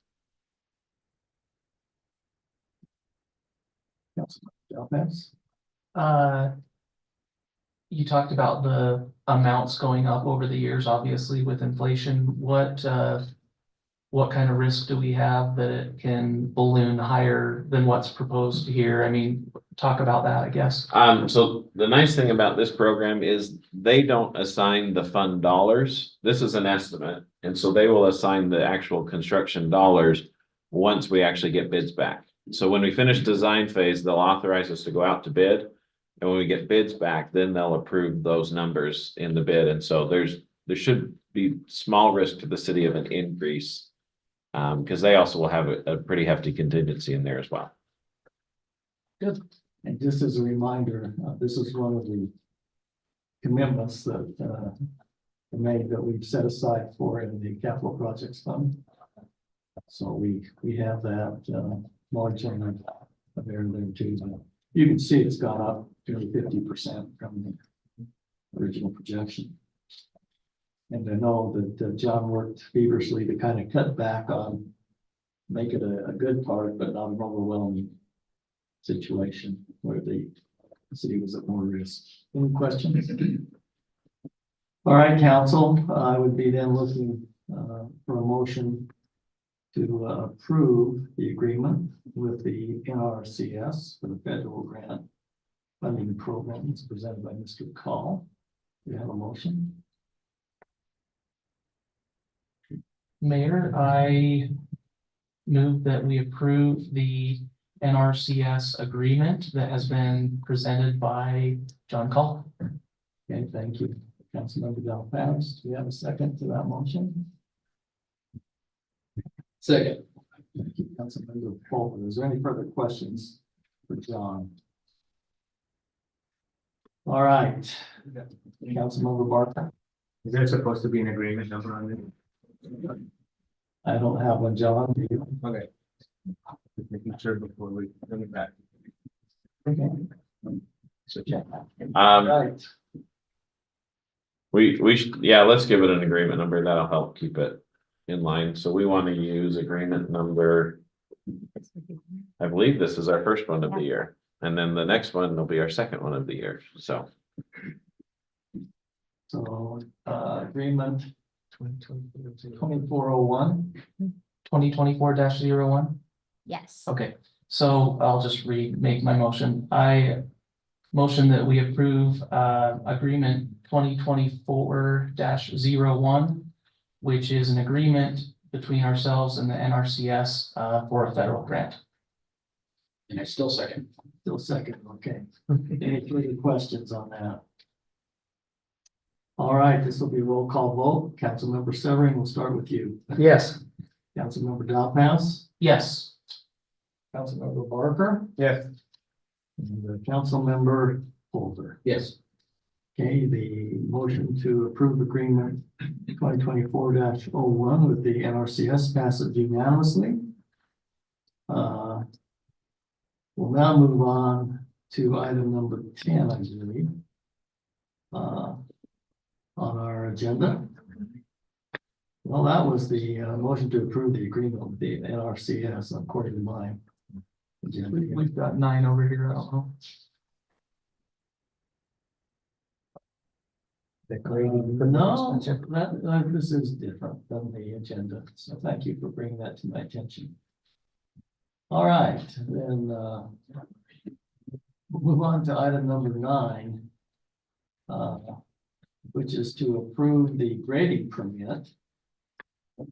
S8: You talked about the amounts going up over the years, obviously with inflation. What kind of risk do we have that it can balloon higher than what's proposed here? I mean, talk about that, I guess.
S13: So the nice thing about this program is they don't assign the fund dollars. This is an estimate. And so they will assign the actual construction dollars once we actually get bids back. So when we finish design phase, they'll authorize us to go out to bid. And when we get bids back, then they'll approve those numbers in the bid. And so there should be small risk to the city of an increase. Because they also will have a pretty hefty contingency in there as well.
S1: Good. And just as a reminder, this is one of the commitments that made that we've set aside for in the capital projects fund. So we have that margin there too. You can see it's gone up nearly 50% from the original projection. And I know that John worked feverishly to kind of cut back on, make it a good part, but not an overwhelming situation where the city was at more risk. Any questions? All right, council, I would be then looking for a motion to approve the agreement with the NRCS for the federal grant funding program. It's presented by Mr. Call. Do you have a motion?
S8: Mayor, I move that we approve the NRCS agreement that has been presented by John Call.
S1: Okay, thank you. Councilmember Delphas, do we have a second to that motion?
S9: Second.
S1: Thank you, Councilmember Fulton. Is there any further questions for John? All right, Councilmember Barker.
S10: Is there supposed to be an agreement number on it?
S1: I don't have one, John. Do you?
S10: Okay. Just making sure before we bring it back.
S1: Okay. So check.
S13: Um,
S1: Right.
S13: we should, yeah, let's give it an agreement number. That'll help keep it in line. So we want to use agreement number. I believe this is our first one of the year, and then the next one will be our second one of the year. So
S1: Agreement 2401.
S8: 2024-01.
S6: Yes.
S8: Okay, so I'll just make my motion. I motion that we approve agreement 2024-01, which is an agreement between ourselves and the NRCS for a federal grant.
S9: And I still second.
S1: Still second, okay. Any further questions on that? All right, this will be a roll call vote. Councilmember Severing, we'll start with you.
S4: Yes.
S1: Councilmember Delphas,
S8: Yes.
S1: Councilmember Barker,
S10: Yes.
S1: and Councilmember Holder.
S9: Yes.
S1: Okay, the motion to approve agreement 2024-01 with the NRCS passes unanimously. We'll now move on to item number 10, I believe, on our agenda. Well, that was the motion to approve the agreement with the NRCS according to my agenda.
S8: We've got 9 over here. I don't know.
S1: No, this is different than the agenda, so thank you for bringing that to my attention. All right, then, we'll move on to item number 9. Which is to approve the grading permit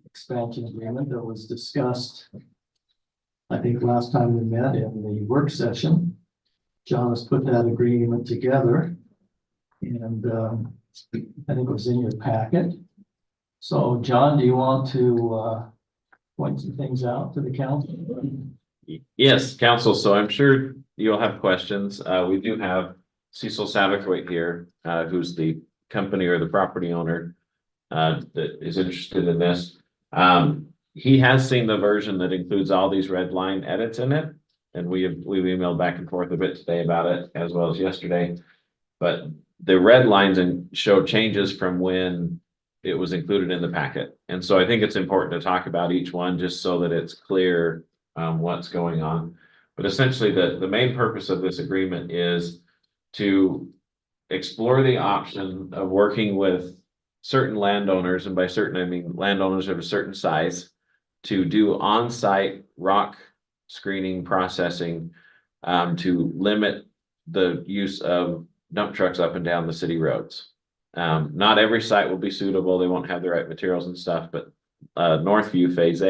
S1: expansion agreement that was discussed, I think, last time we met in the work session. John has put that agreement together, and I think it was in your packet. So, John, do you want to point some things out to the council?
S13: yes, council. So I'm sure you'll have questions. We do have Cecil Satterthwaite here, who's the company or the property owner that is interested in this. He has seen the version that includes all these red line edits in it. And we've emailed back and forth a bit today about it, as well as yesterday. But the red lines show changes from when it was included in the packet. And so I think it's important to talk about each one just so that it's clear what's going on. But essentially the main purpose of this agreement is to explore the option of working with certain landowners, and by certain, I mean landowners of a certain size, to do on-site rock screening processing to limit the use of dump trucks up and down the city roads. Not every site will be suitable. They won't have the right materials and stuff, but Northview phase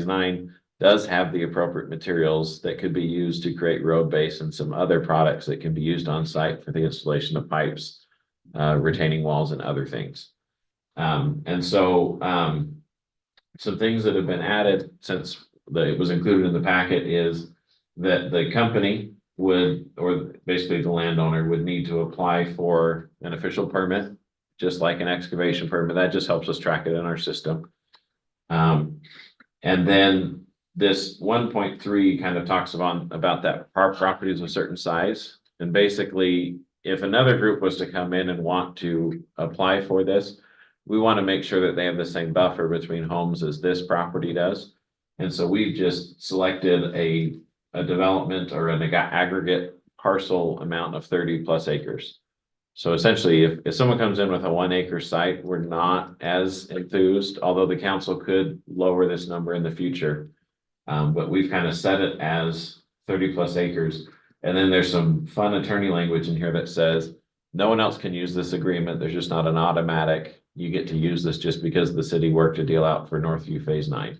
S13: 9 does have the appropriate materials that could be used to create road base and some other products that can be used on site for the installation of pipes, retaining walls and other things. And so some things that have been added since it was included in the packet is that the company would, or basically the landowner would need to apply for an official permit, just like an excavation permit. That just helps us track it in our system. And then this 1.3 kind of talks about that our property is a certain size. And basically if another group was to come in and want to apply for this, we want to make sure that they have the same buffer between homes as this property does. And so we've just selected a development or an aggregate parcel amount of 30+ acres. So essentially, if someone comes in with a 1 acre site, we're not as enthused, although the council could lower this number in the future. But we've kind of set it as 30+ acres. And then there's some fun attorney language in here that says, no one else can use this agreement. There's just not an automatic, you get to use this just because the city worked a deal out for Northview Phase 9.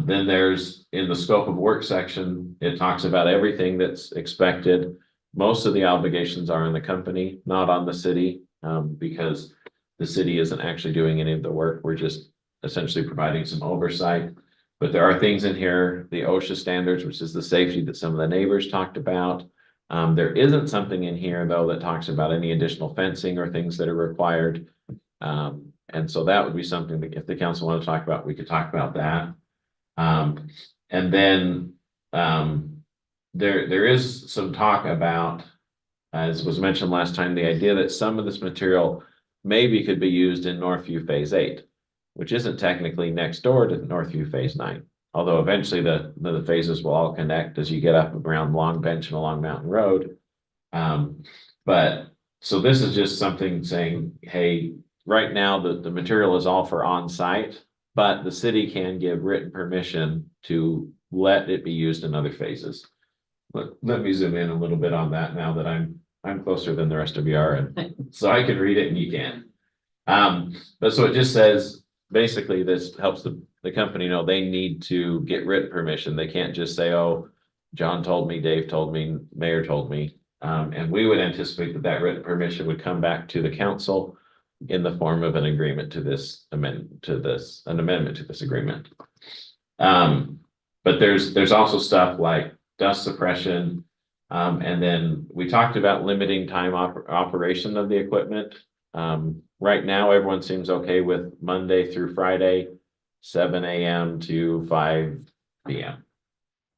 S13: Then there's, in the scope of work section, it talks about everything that's expected. Most of the obligations are on the company, not on the city, because the city isn't actually doing any of the work. We're just essentially providing some oversight. But there are things in here, the OSHA standards, which is the safety that some of the neighbors talked about. There isn't something in here, though, that talks about any additional fencing or things that are required. And so that would be something that if the council want to talk about, we could talk about that. And then there is some talk about, as was mentioned last time, the idea that some of this material maybe could be used in Northview Phase 8, which isn't technically next door to Northview Phase 9. Although eventually the phases will all connect as you get up around Long Bench and along Mountain Road. But so this is just something saying, hey, right now the material is all for on-site, but the city can give written permission to let it be used in other phases. But let me zoom in a little bit on that now that I'm closer than the rest of you are, and so I can read it and you can. But so it just says, basically this helps the company know they need to get written permission. They can't just say, oh, John told me, Dave told me, Mayor told me. And we would anticipate that written permission would come back to the council in the form of an agreement to this amendment to this agreement. But there's also stuff like dust suppression. And then we talked about limiting time operation of the equipment. Right now, everyone seems okay with Monday through Friday, 7 a.m. to 5 p.m.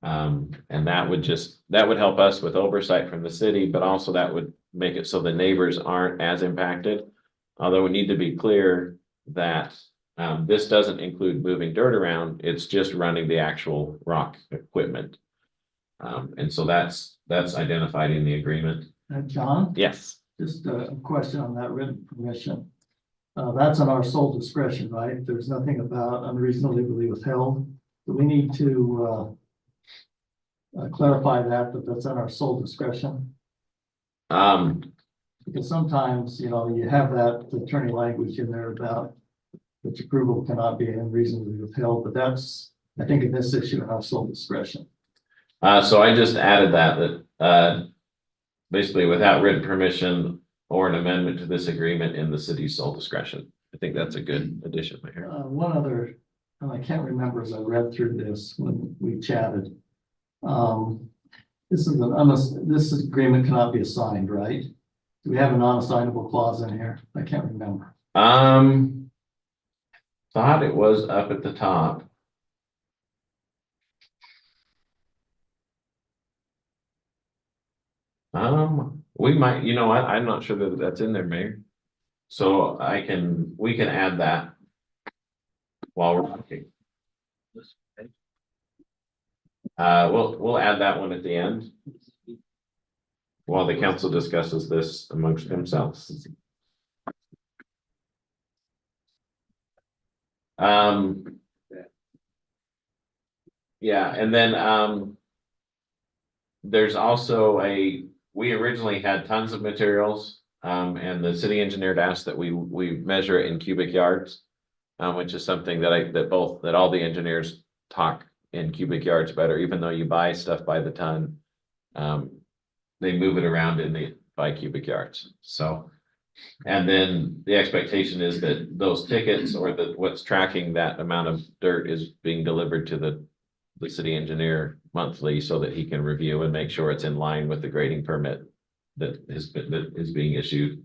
S13: And that would help us with oversight from the city, but also that would make it so the neighbors aren't as impacted. Although we need to be clear that this doesn't include moving dirt around, it's just running the actual rock equipment. And so that's identified in the agreement.
S1: John?
S13: Yes.
S1: Just a question on that written permission. That's on our sole discretion, right? There's nothing about unreasonably withheld. Do we need to clarify that that's on our sole discretion? Because sometimes, you have that attorney language in there about which approval cannot be unreasonably withheld, but that's, I think in this issue, in our sole discretion.
S13: So I just added that basically without written permission or an amendment to this agreement in the city's sole discretion. I think that's a good addition here.
S1: One other, and I can't remember as I read through this when we chatted. This agreement cannot be assigned, right? Do we have a non-assignable clause in here? I can't remember.
S13: Thought it was up at the top. We might, you know what, I'm not sure that that's in there, Mayor. So we can add that while we're talking. We'll add that one at the end while the council discusses this amongst themselves. Yeah, and then there's also we originally had tons of materials, and the city engineer asked that we measure it in cubic yards, which is something that all the engineers talk in cubic yards better, even though you buy stuff by the ton, they move it around by cubic yards. So, and then the expectation is that those tickets or what's tracking that amount of dirt is being delivered to the city engineer monthly so that he can review and make sure it's in line with the grading permit that is being issued.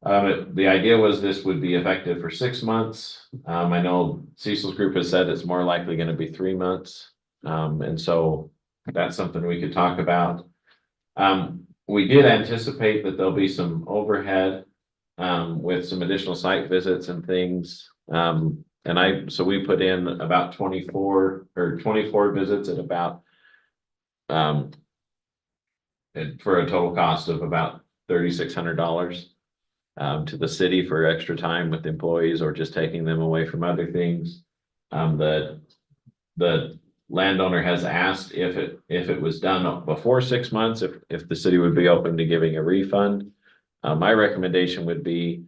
S13: The idea was this would be effective for 6 months. I know Cecil's group has said it's more likely going to be 3 months. And so that's something we could talk about. We did anticipate that there'll be some overhead, with some additional site visits and things. So we put in about 24 visits at about, and for a total cost of about $3,600 to the city for extra time with employees or just taking them away from other things. The landowner has asked if it was done before 6 months, if the city would be open to giving a refund. My recommendation would be,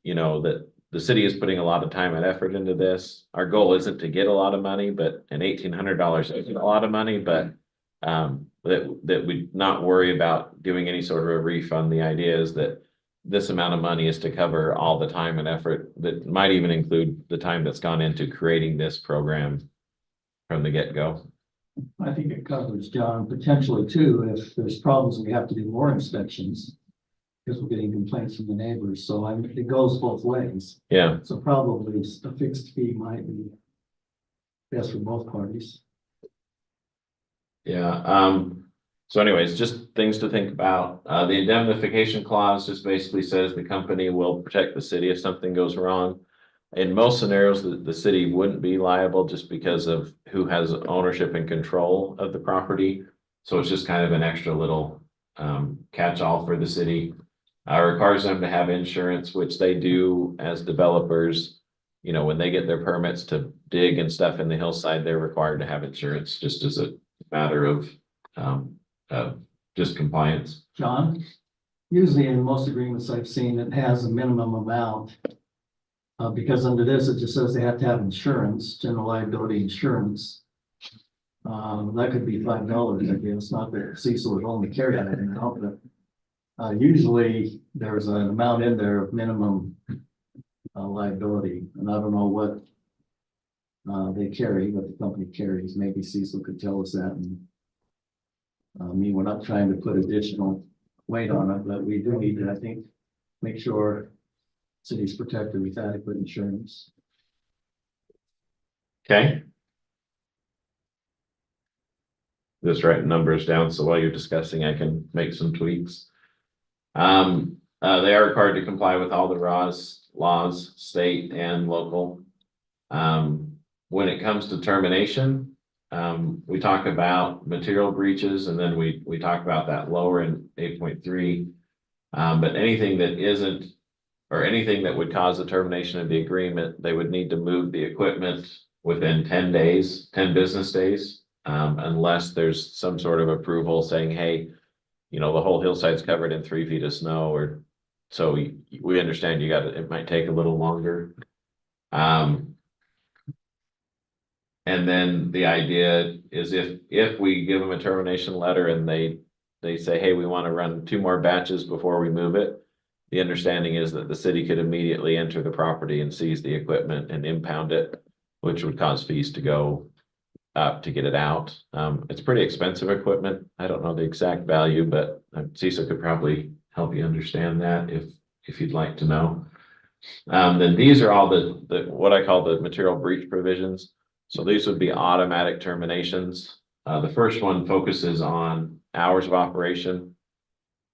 S13: that the city is putting a lot of time and effort into this. Our goal isn't to get a lot of money, but $1,800 isn't a lot of money, but that we not worry about doing any sort of a refund. The idea is that this amount of money is to cover all the time and effort that might even include the time that's gone into creating this program from the get-go.
S1: I think it covers, John, potentially too, if there's problems, we have to do more inspections. Because we're getting complaints from the neighbors, so it goes both ways.
S13: Yeah,
S1: So probably a fixed fee might be best for both parties.
S13: yeah. So anyways, just things to think about. The indemnification clause just basically says the company will protect the city if something goes wrong. In most scenarios, the city wouldn't be liable just because of who has ownership and control of the property. So it's just kind of an extra little catch-all for the city. Requires them to have insurance, which they do as developers. When they get their permits to dig and stuff in the hillside, they're required to have insurance just as a matter of just compliance.
S1: John, usually in most agreements I've seen, it has a minimum amount. Because under this, it just says they have to have insurance, general liability insurance. That could be $5, I guess, not that Cecil would only carry that amount, but usually there's an amount in there of minimum liability, and I don't know what they carry, what the company carries. Maybe Cecil could tell us that. And we're not trying to put additional weight on it, but we do need to, I think, make sure city's protected with adequate insurance.
S13: Okay. Just writing numbers down, so while you're discussing, I can make some tweaks. They are required to comply with all the laws, state and local. When it comes to termination, we talk about material breaches, and then we talk about that lower in 8.3. But anything that isn't, or anything that would cause the termination of the agreement, they would need to move the equipment within 10 business days, unless there's some sort of approval saying, hey, the whole hillside's covered in 3 feet of snow, or so we understand it might take a little longer. And then the idea is if we give them a termination letter and they say, hey, we want to run 2 more batches before we move it, the understanding is that the city could immediately enter the property and seize the equipment and impound it, which would cause fees to go up to get it out. It's pretty expensive equipment. I don't know the exact value, but Cecil could probably help you understand that if you'd like to know. Then these are all the what I call the material breach provisions. So these would be automatic terminations. The first one focuses on hours of operation.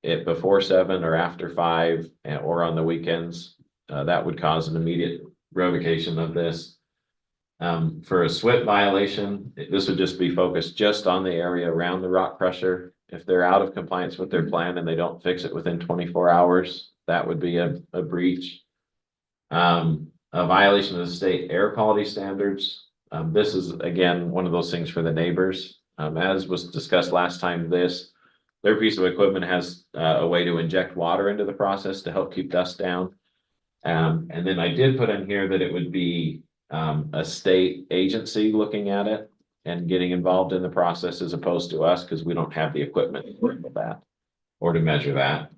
S13: Before 7 or after 5 or on the weekends, that would cause an immediate revocation of this. For a SWIP violation, this would just be focused just on the area around the rock crusher. If they're out of compliance with their plan and they don't fix it within 24 hours, that would be a breach. A violation of the state air quality standards. This is, again, one of those things for the neighbors. As was discussed last time, their piece of equipment has a way to inject water into the process to help keep dust down. And then I did put in here that it would be a state agency looking at it and getting involved in the process as opposed to us, because we don't have the equipment to handle that or to measure that.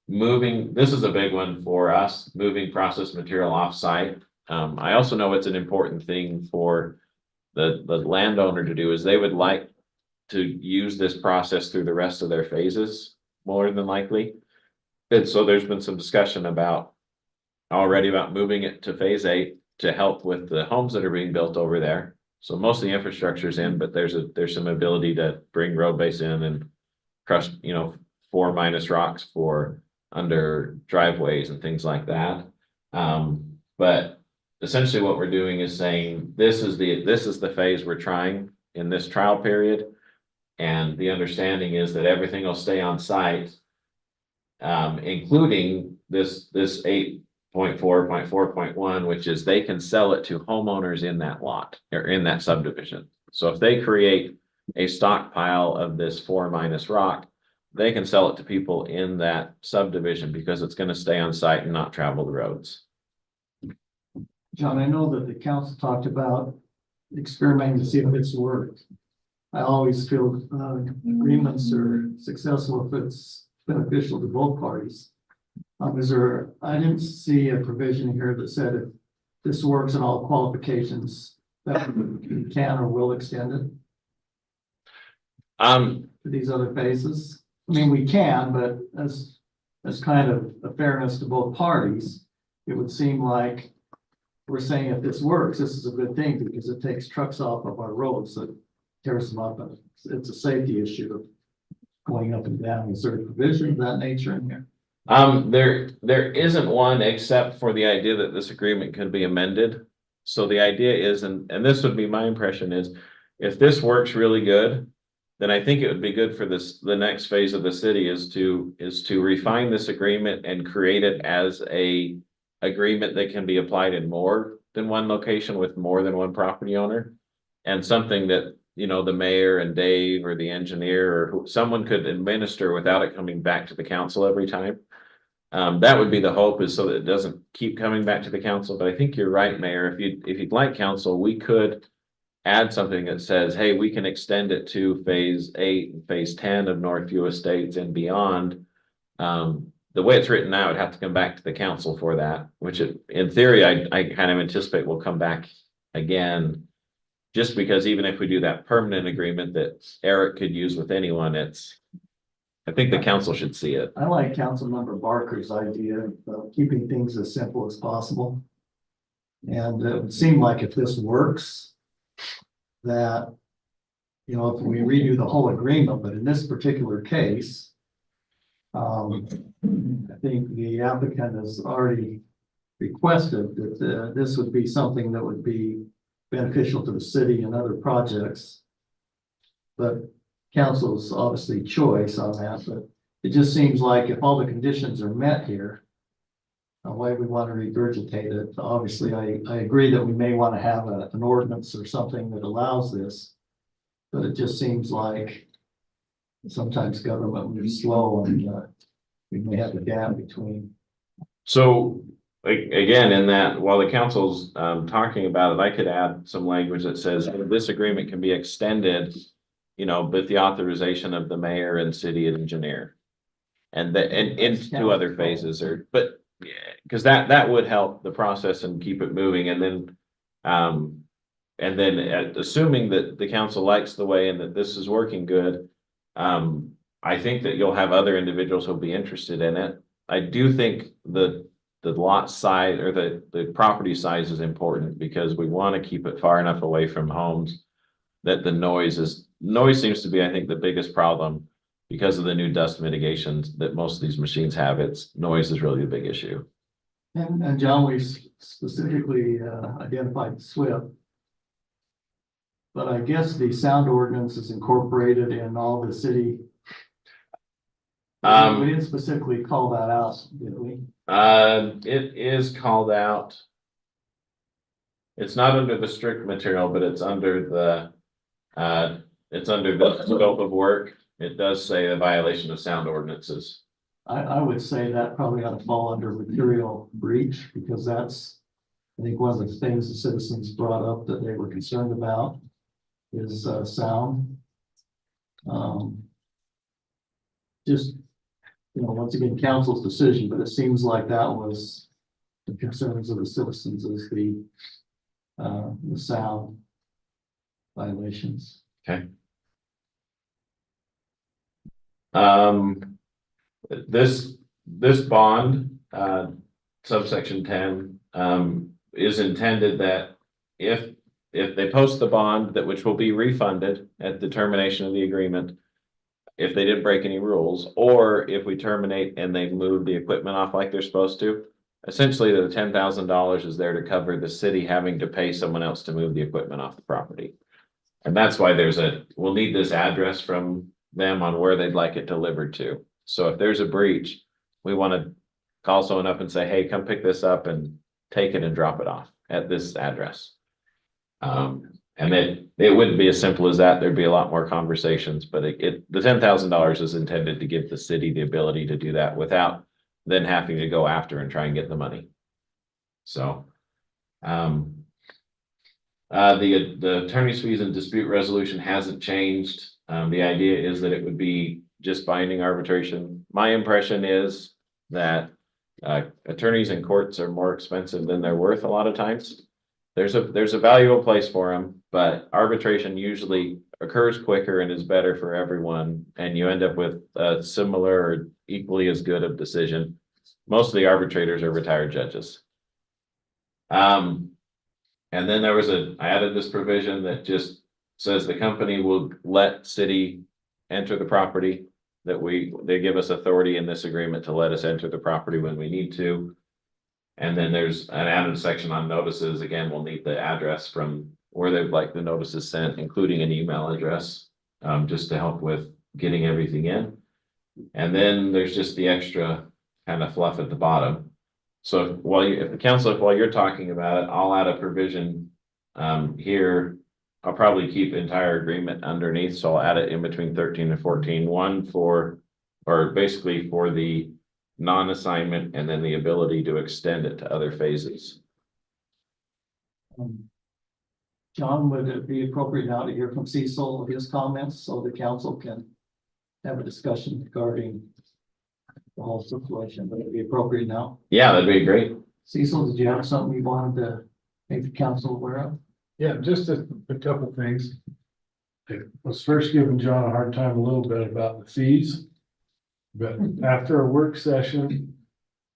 S13: This is a big one for us, moving processed material off-site. I also know it's an important thing for the landowner to do, is they would like to use this process through the rest of their phases, more than likely. And so there's been some discussion already about moving it to phase 8 to help with the homes that are being built over there. So most of the infrastructure is in, but there's some ability to bring road base in crushed, 4- rocks for under driveways and things like that. But essentially what we're doing is saying, this is the phase we're trying in this trial period. And the understanding is that everything will stay on site. Including this 8.4.4.1, which is they can sell it to homeowners in that lot or in that subdivision. So if they create a stockpile of this 4- rock, they can sell it to people in that subdivision because it's going to stay on site and not travel the roads.
S1: John, I know that the council talked about experimenting to see if this worked. I always feel agreements are successful if it's beneficial to both parties. I didn't see a provision here that said if this works in all qualifications, that we can or will extend it to these other phases. I mean, we can, but as kind of a fairness to both parties, it would seem like we're saying if this works, this is a good thing because it takes trucks off of our roads that tears them up. And it's a safety issue of going up and down. Is there a provision of that nature in here?
S13: There isn't one except for the idea that this agreement could be amended. So the idea is, and this would be my impression is, if this works really good, then I think it would be good for the next phase of the city is to refine this agreement and create it as a agreement that can be applied in more than one location with more than one property owner. And something that, the mayor and Dave or the engineer or someone could administer without it coming back to the council every time. That would be the hope, is so that it doesn't keep coming back to the council. But I think you're right, Mayor. If you'd like council, we could add something that says, hey, we can extend it to phase 8 and phase 10 of Northview Estates and beyond. The way it's written now, it'd have to come back to the council for that, which in theory, I kind of anticipate will come back again. Just because even if we do that permanent agreement that Eric could use with anyone, I think the council should see it.
S1: I like Councilmember Barker's idea of keeping things as simple as possible. And it would seem like if this works, that, if we redo the whole agreement, but in this particular case, I think the applicant has already requested that this would be something that would be beneficial to the city and other projects. But council's obviously choice on that, but it just seems like if all the conditions are met here, why we want to regurgitate it. Obviously, I agree that we may want to have an ordinance or something that allows this, but it just seems like sometimes government moves slow and we may have a gap between.
S13: So again, in that, while the council's talking about it, I could add some language that says this agreement can be extended, with the authorization of the mayor and city engineer. And into other phases but yeah, because that would help the process and keep it moving. And then assuming that the council likes the way and that this is working good, I think that you'll have other individuals who'll be interested in it. I do think the lot size or the property size is important because we want to keep it far enough away from homes that the noise seems to be, I think, the biggest problem because of the new dust mitigations that most of these machines have. Noise is really the big issue.
S1: And John, we specifically identified SWIP. But I guess the sound ordinance is incorporated in all the city. We didn't specifically call that out, did we?
S13: It is called out. It's not under the strict material, but it's under the scope of work. It does say a violation of sound ordinances.
S1: I would say that probably ought to fall under material breach because that's, I think, one of the things the citizens brought up that they were concerned about is sound. Just, once again, council's decision, but it seems like that was the concerns of the citizens is the sound violations.
S13: Okay. This bond, subsection 10, is intended that if they post the bond, which will be refunded at the termination of the agreement, if they didn't break any rules, or if we terminate and they move the equipment off like they're supposed to. Essentially, the $10,000 is there to cover the city having to pay someone else to move the equipment off the property. And that's why we'll need this address from them on where they'd like it delivered to. So if there's a breach, we want to call someone up and say, hey, come pick this up and take it and drop it off at this address. And it wouldn't be as simple as that. There'd be a lot more conversations, but the $10,000 is intended to give the city the ability to do that without then having to go after and try and get the money. So, the attorney's fees and dispute resolution hasn't changed. The idea is that it would be just binding arbitration. My impression is that attorneys in courts are more expensive than they're worth a lot of times. There's a valuable place for them, but arbitration usually occurs quicker and is better for everyone, and you end up with a similar or equally as good of decision. Most of the arbitrators are retired judges. And then I added this provision that just says the company will let city enter the property, they give us authority in this agreement to let us enter the property when we need to. And then there's an added section on notices. Again, we'll need the address from where they'd like the notices sent, including an email address, just to help with getting everything in. And then there's just the extra kind of fluff at the bottom. So if the council, while you're talking about it, I'll add a provision here. I'll probably keep entire agreement underneath, so I'll add it in between 13 and 14. One for the non-assignment, and then the ability to extend it to other phases.
S1: John, would it be appropriate now to hear from Cecil, his comments, so the council can have a discussion regarding the whole situation? Would it be appropriate now?
S13: Yeah, that'd be great.
S1: Cecil, did you have something you wanted to make the council aware of?
S11: Yeah, just a couple things. I was first giving John a hard time a little bit about the fees. But after a work session,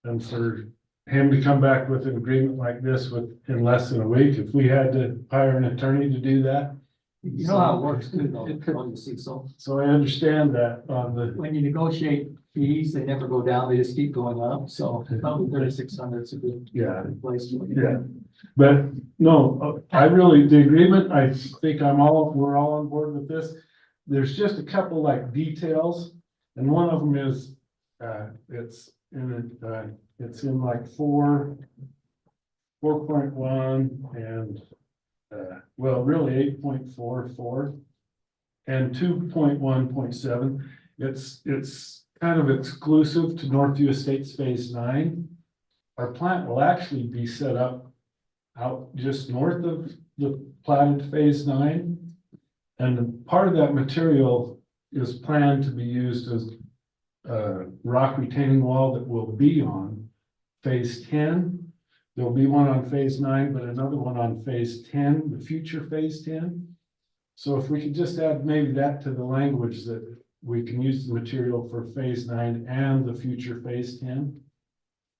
S11: and for him to come back with an agreement like this in less than a week, if we had to hire an attorney to do that.
S1: You know how it works too, though, Cecil.
S11: So I understand that
S1: When you negotiate fees, they never go down, they just keep going up, so probably 3,600 is a good place.
S11: Yeah, but no, the agreement, I think we're all on board with this. There's just a couple like details, and one of them is, it's in like 4.1 and, really 8.44 and 2.1.7. It's kind of exclusive to Northview Estates Phase 9. Our plant will actually be set up out just north of the platted Phase 9. And part of that material is planned to be used as a rock retaining wall that will be on Phase 10. There'll be one on Phase 9, but another one on Phase 10, the future Phase 10. So if we could just add maybe that to the language that we can use the material for Phase 9 and the future Phase 10.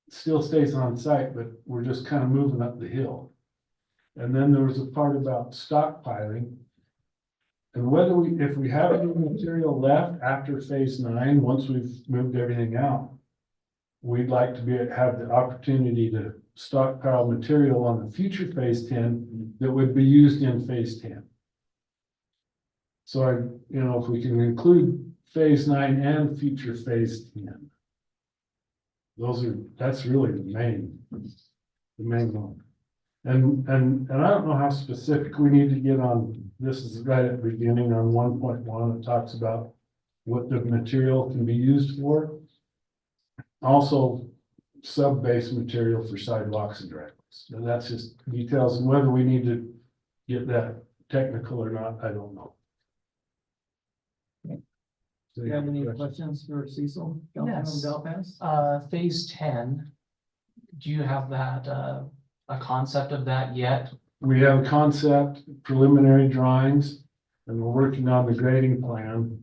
S11: It still stays on site, but we're just kind of moving up the hill. And then there was a part about stockpiling. And if we have any material left after Phase 9, once we've moved everything out, we'd like to have the opportunity to stockpile material on the future Phase 10 that would be used in Phase 10. So if we can include Phase 9 and future Phase 10. That's really the main one. And I don't know how specific we need to get on, this is right at the beginning on 1.1, it talks about what the material can be used for. Also, sub-base material for sidewalks and driveways. And that's just details, and whether we need to get that technical or not, I don't know.
S1: Do you have any questions for Cecil?
S8: Yes.
S1: Belfast?
S8: Phase 10, do you have that, a concept of that yet?
S11: We have a concept, preliminary drawings, and we're working on the grading plan.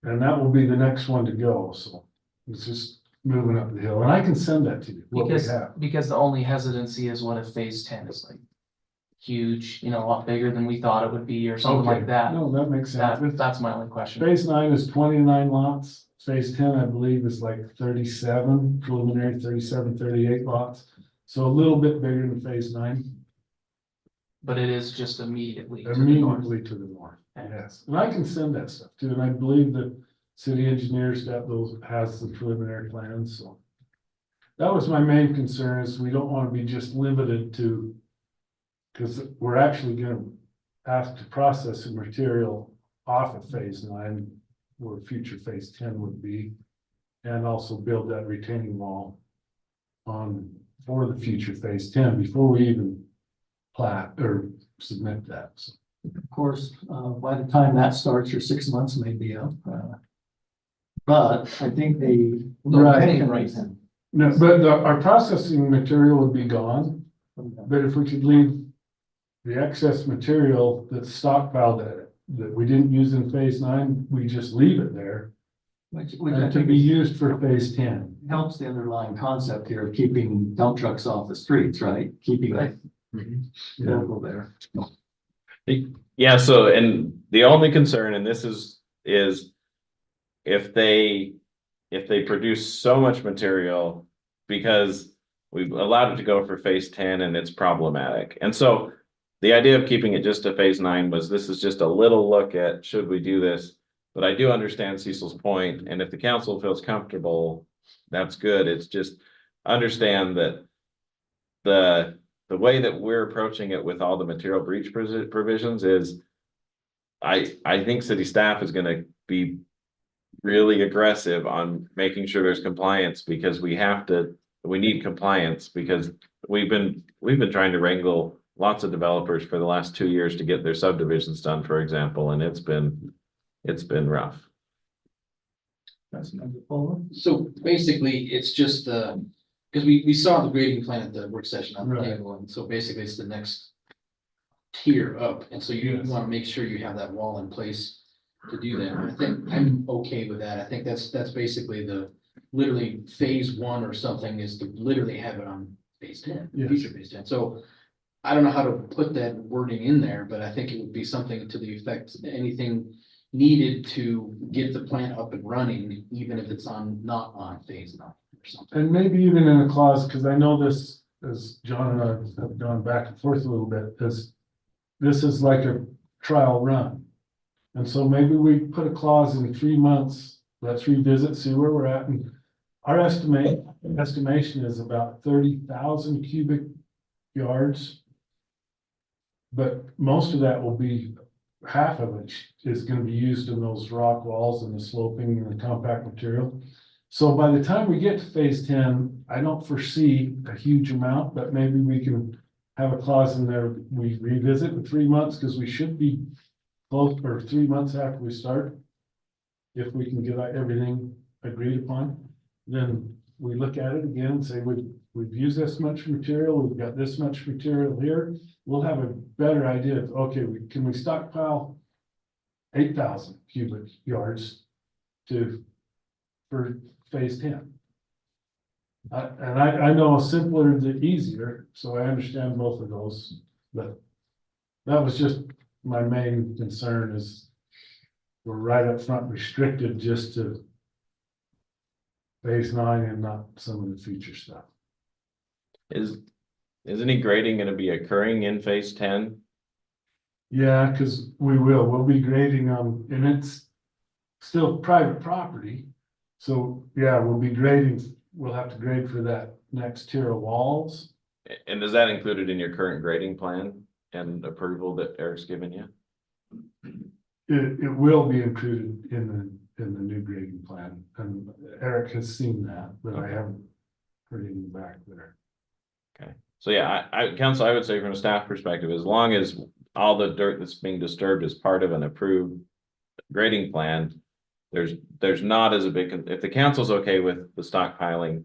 S11: And that will be the next one to go, so it's just moving up the hill, and I can send that to you. What we have.
S8: Because the only hesitancy is what if Phase 10 is like huge, a lot bigger than we thought it would be or something
S11: Okay.
S8: like that.
S11: No, that makes sense.
S8: That's my only question.
S11: Phase 9 is 29 lots. Phase 10, I believe, is like 37, preliminary 37, 38 lots. So a little bit bigger than phase 9,
S8: But it is just immediately to the north.
S11: immediately to the north.
S8: Okay.
S11: Yes, and I can send that stuff too, and I believe the city engineers got those, has the preliminary plans, so. That was my main concern, is we don't wanna be just limited to. Cause we're actually gonna have to process the material off of phase 9, where future phase 10 would be. And also build that retaining wall on, for the future phase 10 before we even plat or submit that, so.
S1: Of course, by the time that starts, your 6 months may be up. But I think the.
S11: Right. No, but our processing material would be gone, but if we could leave the excess material that's stockpiled that we didn't use in phase 9, we just leave it there.
S1: Which
S11: And
S1: I
S11: to
S1: think
S11: be used for phase 10.
S1: helps the underlying concept here of keeping dump trucks off the streets, right? Keeping it local there.
S13: Yeah, so, and the only concern, and this is if they produce so much material, because we've allowed it to go for phase 10 and it's problematic. And so the idea of keeping it just to phase 9 was, this is just a little look at, should we do this? But I do understand Cecil's point, and if the council feels comfortable, that's good. It's just understand that the way that we're approaching it with all the material breach provisions is, I think city staff is gonna be really aggressive on making sure there's compliance, because we need compliance, because we've been trying to wrangle lots of developers for the last 2 years to get their subdivisions done, for example, and it's been rough.
S1: That's number 4.
S9: So basically, it's just the, because we saw the grading plan at the work session on the
S11: Right.
S9: table, and so basically it's the next tier up, and so you
S11: Yes.
S9: want to make sure you have that wall in place to do that. And I think I'm okay with that. I think that's basically literally phase 1 or something is to literally have it on phase 10,
S11: Yes.
S9: future phase 10. So I don't know how to put that wording in there, but I think it would be something to the effect, anything needed to get the plant up and running, even if it's not on phase 9 or something.
S11: And maybe even in a clause, because I know this, as John and I have gone back and forth a little bit, because this is like a trial run. And so maybe we put a clause in 3 months, let's revisit, see where we're at, and our estimation is about 30,000 cubic yards. But most of that will be, half of it is gonna be used in those rock walls and the sloping and the compact material. So by the time we get to phase 10, I don't foresee a huge amount, but maybe we can have a clause in there, we revisit in 3 months, because we should be close, or 3 months after we start. If we can get everything agreed upon, then we look at it again and say, we've used this much material, we've got this much material here. We'll have a better idea of, okay, can we stockpile 8,000 cubic yards for phase 10? And I know simpler the easier, so I understand both of those, but that was just my main concern, is we're right up front restricted just to phase 9 and not some of the future stuff.
S13: Is any grading gonna be occurring in phase 10?
S11: Yeah, because we'll be grading and it's still private property. So, yeah, we'll have to grade for that next tier of walls.
S13: And is that included in your current grading plan and approval that Eric's given you?
S11: It will be included in the new grading plan, and Eric has seen that, but I haven't heard him back there.
S13: So yeah, council, I would say from a staff perspective, as long as all the dirt that's being disturbed is part of an approved grading plan, there's not as a big, if the council's okay with the stockpiling,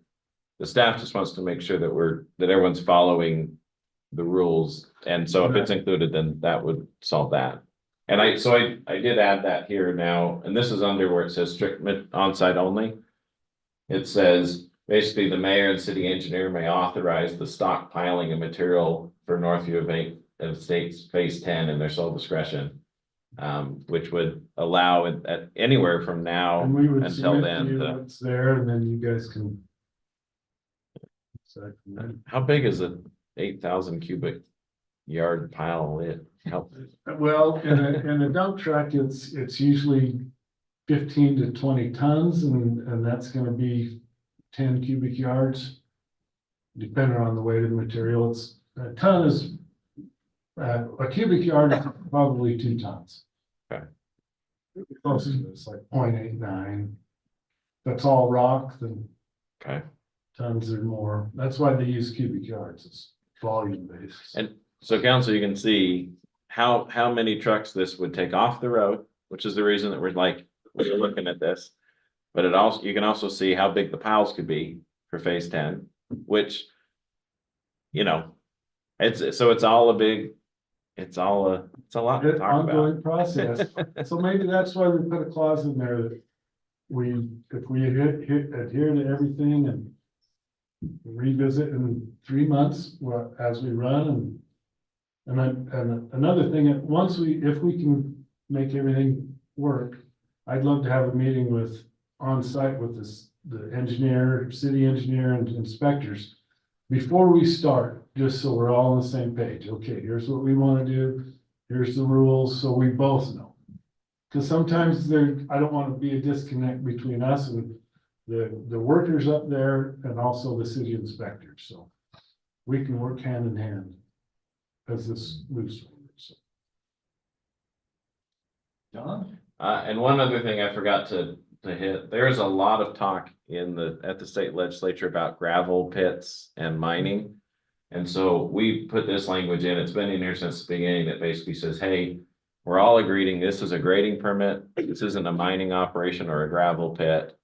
S13: the staff just wants to make sure that everyone's following the rules. And so if it's included, then that would solve that. And I did add that here now, and this is under where it says strict on-site only. It says, basically, the mayor and city engineer may authorize the stockpiling of material for Northview of states phase 10 in their sole discretion. Which would allow it at anywhere from now
S11: And we would
S13: until
S11: submit to
S13: then.
S11: you what's there, and then you guys can. decide from there.
S13: How big is a 8,000 cubic yard pile? It help.
S11: Well, in a dump truck, it's usually 15 to 20 tons, and that's gonna be 10 cubic yards. Depending on the weight of the material, a ton is, a cubic yard is probably 2 tons.
S13: Okay.
S11: Close to it, it's like 0.89. That's all rock, then
S13: Okay.
S11: tons or more. That's why they use cubic yards, it's volume based.
S13: And so council, you can see how many trucks this would take off the road, which is the reason that we're looking at this. But you can also see how big the piles could be for phase 10, which, it's all it's a lot to
S11: Good
S13: talk about.
S11: ongoing process. So maybe that's why we put a clause in there that if we adhere to everything and revisit in 3 months, as we run, and another thing, if we can make everything work, I'd love to have a meeting on site with the engineer, city engineer and inspectors before we start, just so we're all on the same page. Okay, here's what we want to do. Here's the rules, so we both know. Because sometimes I don't want to be a disconnect between us and the workers up there and also the city inspectors, so we can work hand in hand as this moves forward. So.
S1: John?
S13: And one other thing I forgot to hit, there's a lot of talk at the state legislature about gravel pits and mining. And so we put this language in, it's been in here since the beginning, that basically says, hey, we're all agreeing this is a grading permit. This isn't a mining operation or a gravel pit.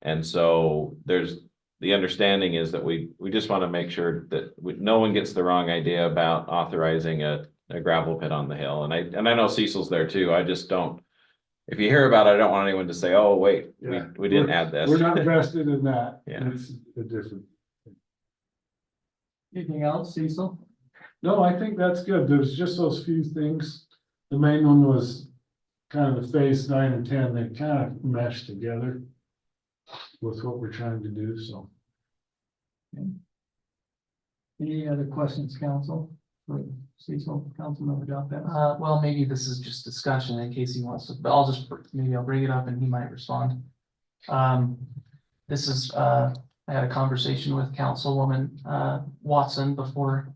S13: And so the understanding is that we just want to make sure that no one gets the wrong idea about authorizing a gravel pit on the hill. And I know Cecil's there too. I just don't. If you hear about it, I don't want anyone to say, oh, wait,
S11: Yeah.
S13: we didn't add this.
S11: We're not vested in that.
S13: Yeah.
S11: It's a different.
S1: Anything else, Cecil?
S11: No, I think that's good. There's just those few things. The main one was kind of the phase 9 and 10, they kind of meshed together with what we're trying to do, so.
S1: Any other questions, council? For Cecil, Councilmember John Pettis?
S8: Well, maybe this is just discussion in case he wants to, but maybe I'll bring it up and he might respond. This is, I had a conversation with Councilwoman Watson before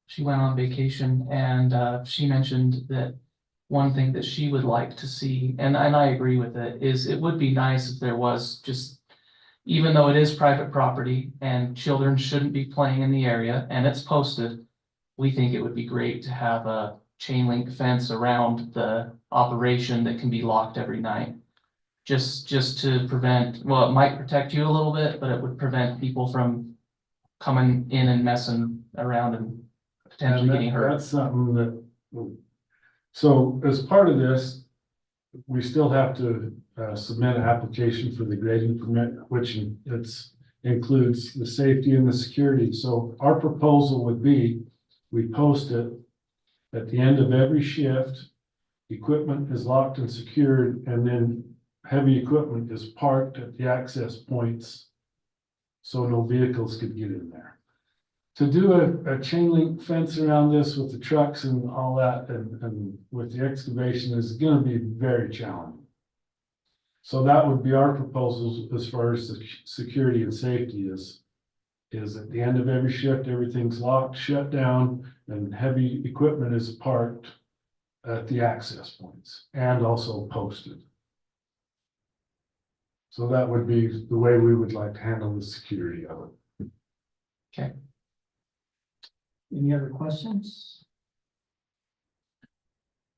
S8: she went on vacation, and she mentioned that one thing that she would like to see, and I agree with it, is it would be nice if there was just, even though it is private property and children shouldn't be playing in the area and it's posted, we think it would be great to have a chain link fence around the operation that can be locked every night. Just to prevent, well, it might protect you a little bit, but it would prevent people from coming in and messing around and potentially
S11: And
S8: getting hurt.
S11: That's something that, so as part of this, we still have to submit an application for the grading permit, which includes the safety and the security. So our proposal would be, we post it at the end of every shift, equipment is locked and secured, and then heavy equipment is parked at the access points so no vehicles could get in there. To do a chain link fence around this with the trucks and all that and with the excavation is gonna be very challenging. So that would be our proposals as far as the security and safety is at the end of every shift, everything's locked, shut down, and heavy equipment is parked at the access points and also posted. So that would be the way we would like to handle the security of it.
S8: Okay.
S1: Any other questions?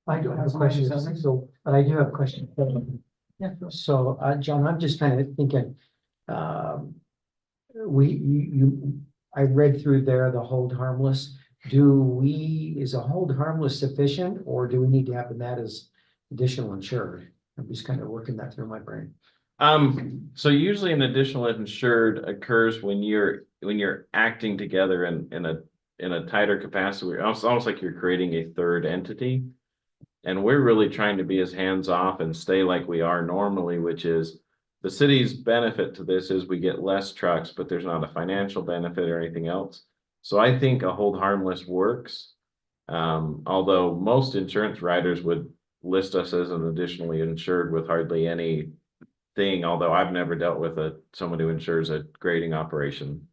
S4: I don't have a question, so, but I do have a question.
S1: Yeah.
S4: So, John, I'm just kind of thinking, I read through there the hold harmless. Is a hold harmless sufficient, or do we need to have that as additional insured? I'm just kind of working that through my brain.
S13: So usually an additional insured occurs when you're acting together in in a tighter capacity. It's almost like you're creating a third entity. And we're really trying to be as hands-off and stay like we are normally, which is the city's benefit to this is we get less trucks, but there's not a financial benefit or anything else. So I think a hold harmless works. Although most insurance writers would list us as an additionally insured with hardly any thing, although I've never dealt with someone who insures a grading operation.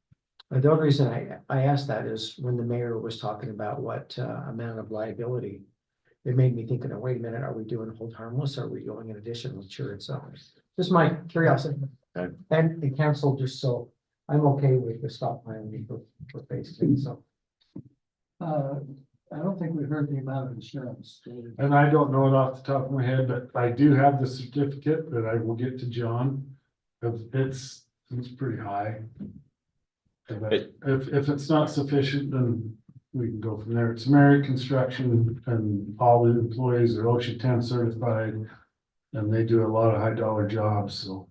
S4: The only reason I asked that is when the mayor was talking about what amount of liability. It made me think, wait a minute, are we doing hold harmless? Or are we going in additional insurance? So just my curiosity.
S13: Okay.
S4: And the council, just so I'm okay with the stop line for phase two, so.
S1: I don't think we heard the amount of insurance.
S11: And I don't know it off the top of my head, but I do have the certificate that I will get to John. It's pretty high. But if it's not sufficient, then we can go from there. It's Merit Construction and all the employees are OSHA 10 certified. And they do a lot of high dollar jobs, so.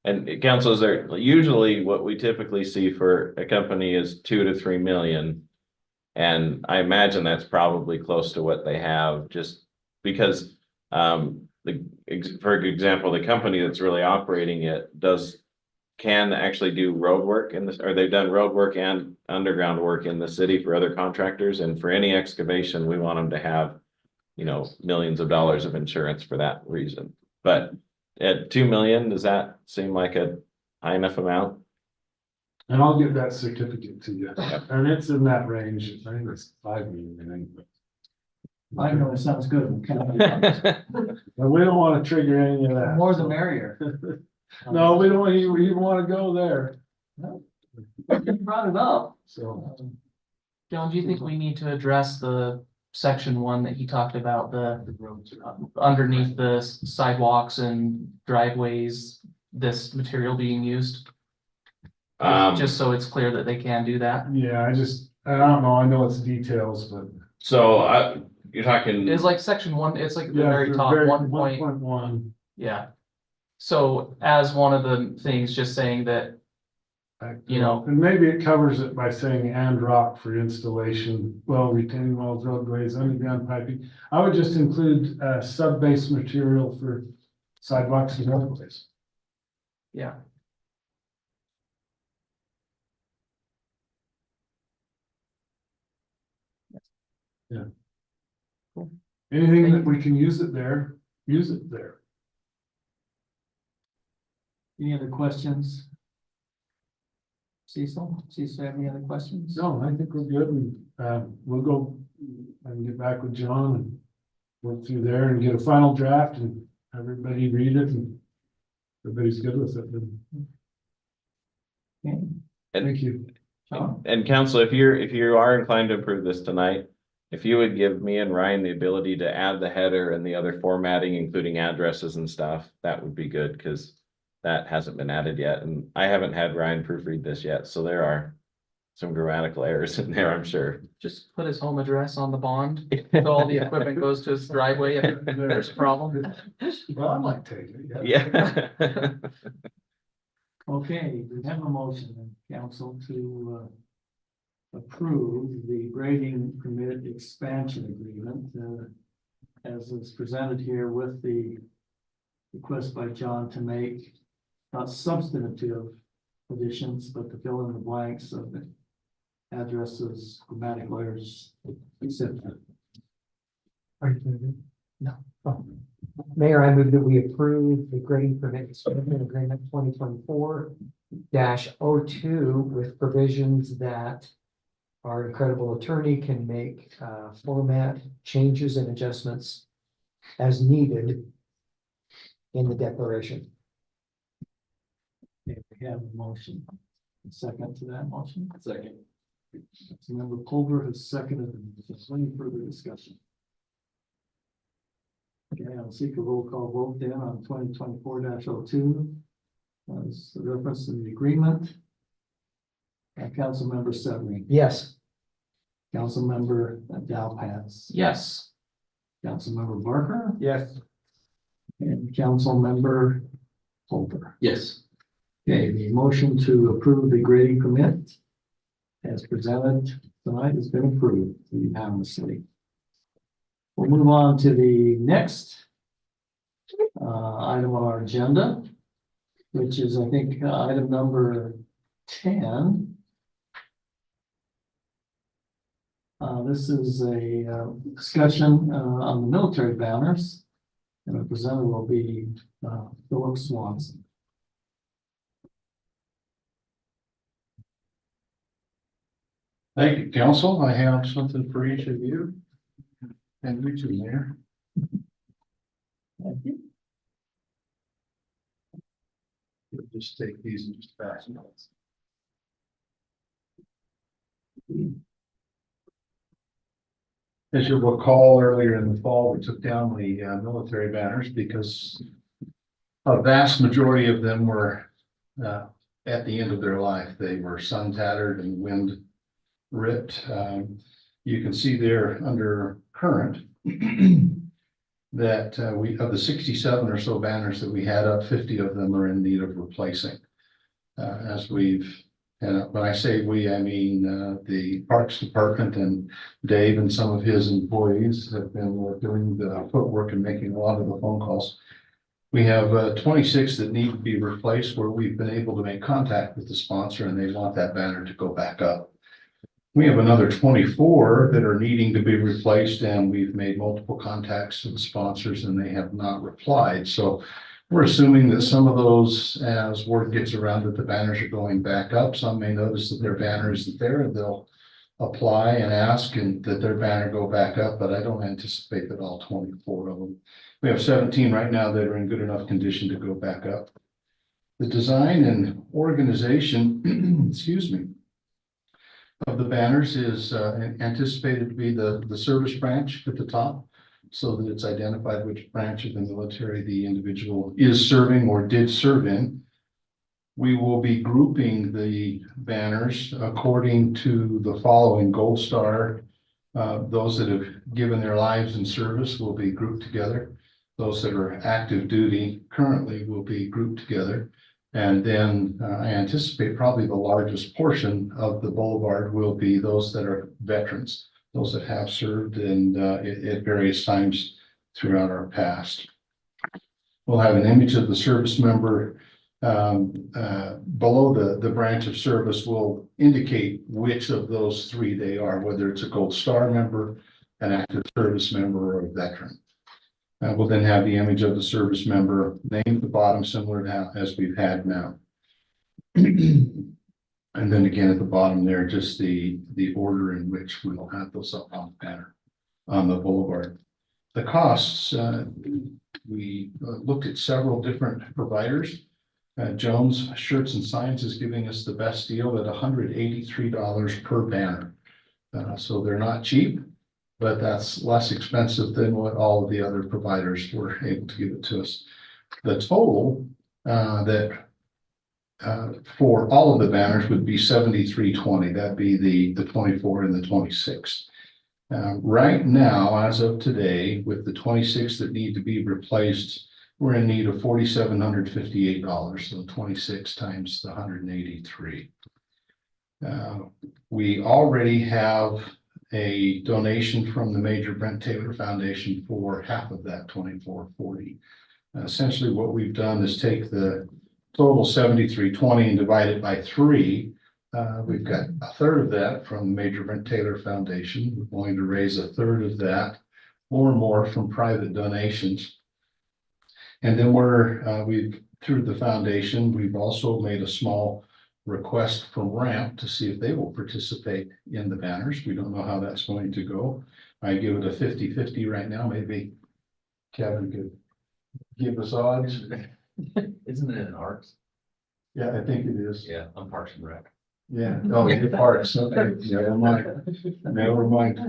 S13: And councils are usually what we typically see for a company is 2 to 3 million. And I imagine that's probably close to what they have, just because for example, the company that's really operating it can actually do road work in this, or they've done road work and underground work in the city for other contractors. And for any excavation, we want them to have, millions of dollars of insurance for that reason. But at 2 million, does that seem like a high enough amount?
S11: And I'll get that certificate to you. And it's in that range. I think it's 5 million.
S1: I know it sounds good.
S11: But we don't want to trigger any of that.
S1: More the merrier.
S11: No, we don't even want to go there.
S1: You brought it up.
S11: So,
S8: John, do you think we need to address the section 1 that he talked about, the underneath the sidewalks and driveways, this material being used? Just so it's clear that they can do that.
S11: yeah, I don't know. I know it's details, but.
S13: So you're talking.
S8: It's like section 1, it's like the
S11: Yeah,
S8: very
S11: the
S8: top,
S11: very
S8: 1.1. Yeah. So as one of the things, just saying that,
S11: And maybe it covers it by saying and rock for installation, retaining walls, roadways, underground piping. I would just include sub-base material for sidewalks and roadways.
S8: yeah.
S11: Anything that we can use it there, use it there.
S1: Any other questions? Cecil, have any other questions?
S11: No, I think we're good, and we'll go and get back with John and work through there and get a final draft and everybody read it and everybody's good with it.
S1: Okay.
S11: Thank you.
S1: John?
S13: And council, if you are inclined to approve this tonight, if you would give me and Ryan the ability to add the header and the other formatting, including addresses and stuff, that would be good, because that hasn't been added yet, and I haven't had Ryan proofread this yet, so there are some grammatical errors in there, I'm sure.
S8: Just put his home address on the bond, so all the equipment goes to his driveway if there's a problem.
S11: Well, I might take it.
S13: Yeah.
S1: Okay, we have a motion in council to approve the grading permit expansion agreement as is presented here with the request by John to make not substantive additions, but to fill in the blanks of the addresses, grammatical errors, etc.
S4: Are you gonna do? No. Oh. Mayor, I move that we approve the grading permit expansion agreement 2024-02 with provisions that our incredible attorney can make format changes and adjustments as needed in the declaration.
S1: Okay, we have a motion. A second to that motion.
S9: Second.
S1: Member Pulver has seconded. Is there any further discussion? Okay, I'll seek a roll call vote then on 2024-02. As the reference in the agreement. Councilmember Severing.
S4: Yes.
S1: Councilmember Dalpatz.
S8: Yes.
S1: Councilmember Barker.
S11: Yes.
S1: And Councilmember Pulver.
S9: Yes.
S1: Okay, the motion to approve the grading permit as presented tonight has been approved unanimously. We'll move on to the next item on our agenda, which is, I think, item number 10. This is a discussion on the military banners, and the presenter will be Philip Swanson.
S14: Thank you, council. I have something for each of you. And you too, Mayor.
S1: Thank you.
S14: You'll just take these and just pass them. As you'll recall, earlier in the fall, we took down the military banners because a vast majority of them were at the end of their life. They were sun tattered and wind ripped. You can see there under current that we, of the 67 or so banners that we had up, 50 of them are in need of replacing. As we've, and when I say we, I mean the Parks Department and Dave and some of his employees have been doing the footwork and making a lot of the phone calls. We have 26 that need to be replaced where we've been able to make contact with the sponsor and they want that banner to go back up. We have another 24 that are needing to be replaced and we've made multiple contacts to the sponsors and they have not replied. So we're assuming that some of those, as word gets around that the banners are going back up, some may notice that their banner isn't there and they'll apply and ask and that their banner go back up, but I don't anticipate that all 24 of them. We have 17 right now that are in good enough condition to go back up. The design and organization, excuse me, of the banners is anticipated to be the service branch at the top, so that it's identified which branch of the military the individual is serving or did serve in. We will be grouping the banners according to the following: Gold Star. Those that have given their lives in service will be grouped together. Those that are active duty currently will be grouped together. And then I anticipate probably the largest portion of the boulevard will be those that are veterans, those that have served and at various times throughout our past. We'll have an image of the service member below the branch of service will indicate which of those three they are, whether it's a Gold Star member, an active service member, or a veteran. We'll then have the image of the service member named at the bottom, similar to as we've had now. And then again at the bottom there, just the order in which we'll have those up on the banner on the boulevard. The costs, we looked at several different providers. Jones Shirts and Signs is giving us the best deal at $183 per banner. So they're not cheap, but that's less expensive than what all of the other providers were able to give it to us. The total for all of the banners would be $73.20. That'd be the 24 and the 26. Right now, as of today, with the 26 that need to be replaced, we're in need of $4,758. So 26 times the 183. We already have a donation from the Major Brent Taylor Foundation for half of that $24.40. Essentially what we've done is take the total $73.20 and divide it by 3. We've got a third of that from the Major Brent Taylor Foundation. We're going to raise a third of that or more from private donations. And then we've through the foundation, we've also made a small request from RAMP to see if they will participate in the banners. We don't know how that's going to go. I give it a 50-50 right now. Maybe Kevin could give us odds.
S7: Isn't it in Arts?
S14: Yeah, I think it is.
S7: Yeah, I'm Parks and Rec.
S14: Yeah. Oh, the Parks. Okay. Never mind. Never mind.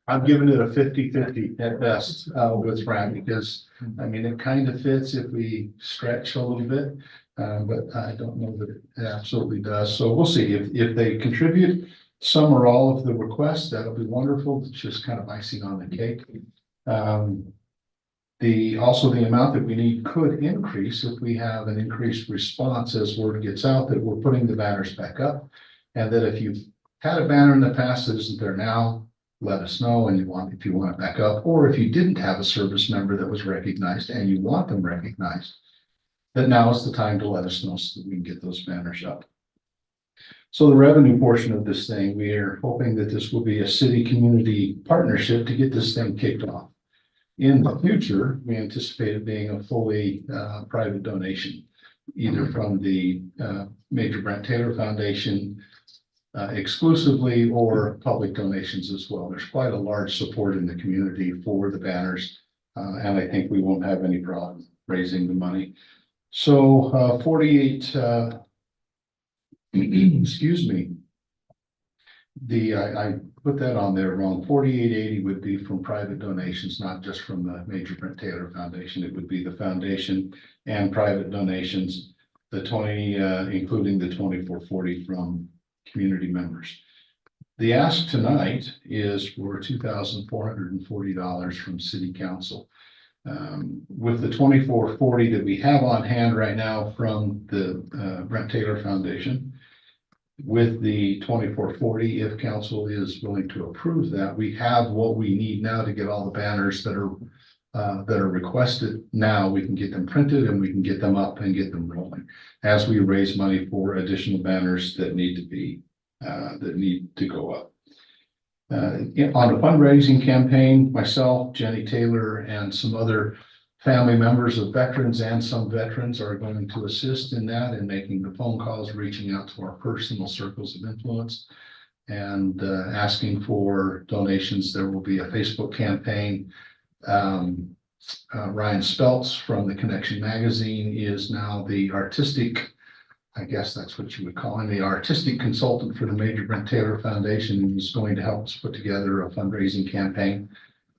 S14: I'm giving it a 50-50 at best with RAMP because I mean, it kind of fits if we stretch a little bit. But I don't know that it absolutely does. So we'll see if they contribute some or all of the requests. That'll be wonderful. It's just kind of icing on the cake. Also the amount that we need could increase if we have an increased response as word gets out that we're putting the banners back up And that if you've had a banner in the past that isn't there now, let us know and if you want it back up, or if you didn't have a service member that was recognized and you want them recognized, then now is the time to let us know so that we can get those banners up. So the revenue portion of this thing, we are hoping that this will be a city-community partnership to get this thing kicked off. In the future, we anticipate it being a fully private donation, either from the Major Brent Taylor Foundation exclusively, or public donations as well. There's quite a large support in the community for the banners, and I think we won't have any problem raising the money. So 48, excuse me. I put that on there wrong. 4880 would be from private donations, not just from the Major Brent Taylor Foundation. It would be the foundation and private donations, the 20, including the 2440 from community members. The ask tonight is for $2,440 from City Council. With the 2440 that we have on hand right now from the Brent Taylor Foundation, with the 2440, if council is willing to approve that, we have what we need now to get all the banners that are requested. Now we can get them printed and we can get them up and get them rolling as we raise money for additional banners that need to go up. On the fundraising campaign, myself, Jenny Taylor, and some other family members of veterans and some veterans are going to assist in that and making the phone calls, reaching out to our personal circles of influence and asking for donations. There will be a Facebook campaign. Ryan Speltz from the Connection Magazine is now the artistic, I guess that's what you would call him, the artistic consultant for the Major Brent Taylor Foundation, and he's going to help us put together a fundraising campaign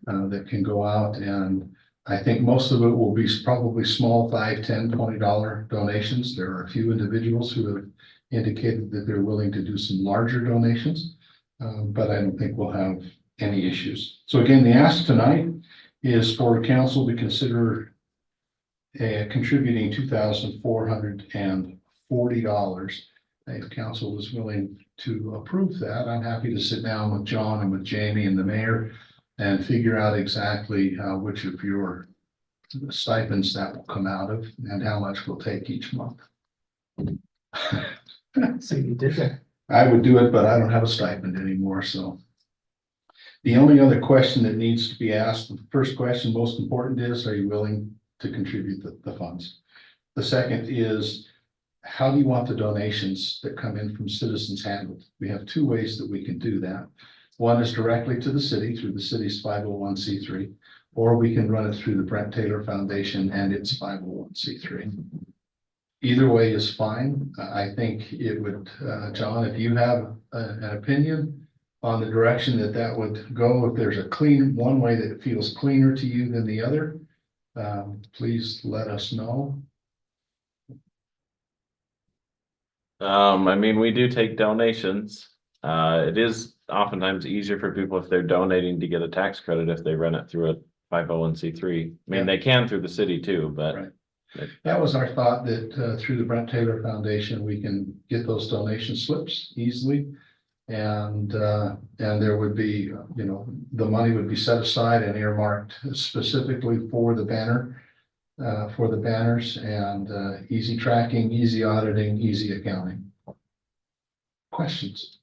S14: that can go out. And I think most of it will be probably small $5, $10, $20 donations. There are a few individuals who have indicated that they're willing to do some larger donations, but I don't think we'll have any issues. So again, the ask tonight is for council to consider contributing $2,440. If council is willing to approve that, I'm happy to sit down with John and with Jamie and the mayor and figure out exactly which of your stipends that will come out of and how much we'll take each month.
S8: So you did that.
S14: I would do it, but I don't have a stipend anymore, so. The only other question that needs to be asked, the first question, most important, is, are you willing to contribute the funds? The second is, how do you want the donations that come in from citizens handled? We have two ways that we can do that. One is directly to the city through the city's 501c3, or we can run it through the Brent Taylor Foundation and its 501c3. Either way is fine. I think it would, John, if you have an opinion on the direction that would go, if there's a one way that feels cleaner to you than the other, please let us know.
S13: I mean, we do take donations. It is oftentimes easier for people if they're donating to get a tax credit if they run it through a 501c3. I mean, they can through the city too, but.
S14: Right. That was our thought, that through the Brent Taylor Foundation, we can get those donation slips easily. And there would be, the money would be set aside and earmarked specifically for the banner, for the banners, and easy tracking, easy auditing, easy accounting. Questions?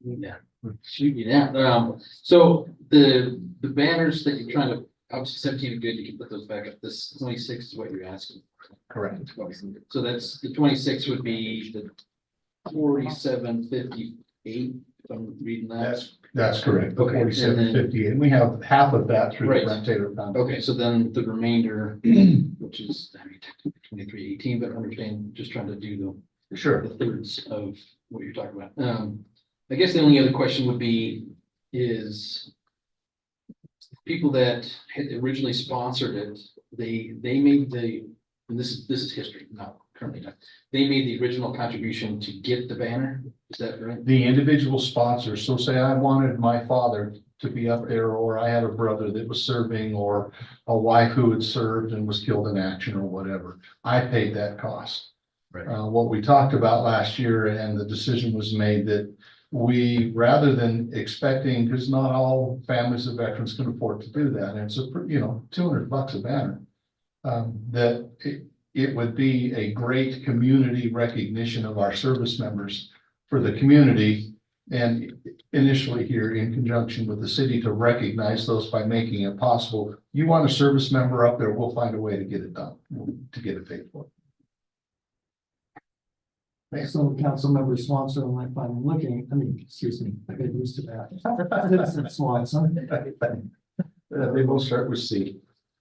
S9: Yeah, shoot you down. So the banners that you're trying to, obviously 17 are good, you can put those back up. This 26 is what you're asking.
S14: Correct.
S9: So that's, the 26 would be the 4758, if I'm reading that.
S14: That's correct.
S9: Okay.
S14: 4758, and we have half of that through the
S9: Right.
S14: Brent Taylor Foundation.
S9: Okay, so then the remainder, which is, I mean, 2318, but understand, just trying to do
S14: Sure.
S9: the thirds of what you're talking about. I guess the only other question would be, is people that had originally sponsored it, they made and this is history, not currently done. They made the original contribution to get the banner. Is that right?
S14: The individual sponsors, so say I wanted my father to be up there, or I had a brother that was serving, or a wife who had served and was killed in action or whatever. I paid that cost.
S2: Right.
S14: What we talked about last year, and the decision was made that we, rather than expecting, because not all families of veterans can afford to do that, and it's $200 a banner. That it would be a great community recognition of our service members for the community. And initially here in conjunction with the city to recognize those by making it possible. You want a service member up there, we'll find a way to get it done, to get it paid for.
S1: So Councilmember Swanson, if I'm looking, excuse me, I get used to that. Citizen Swanson.
S14: They will start with C.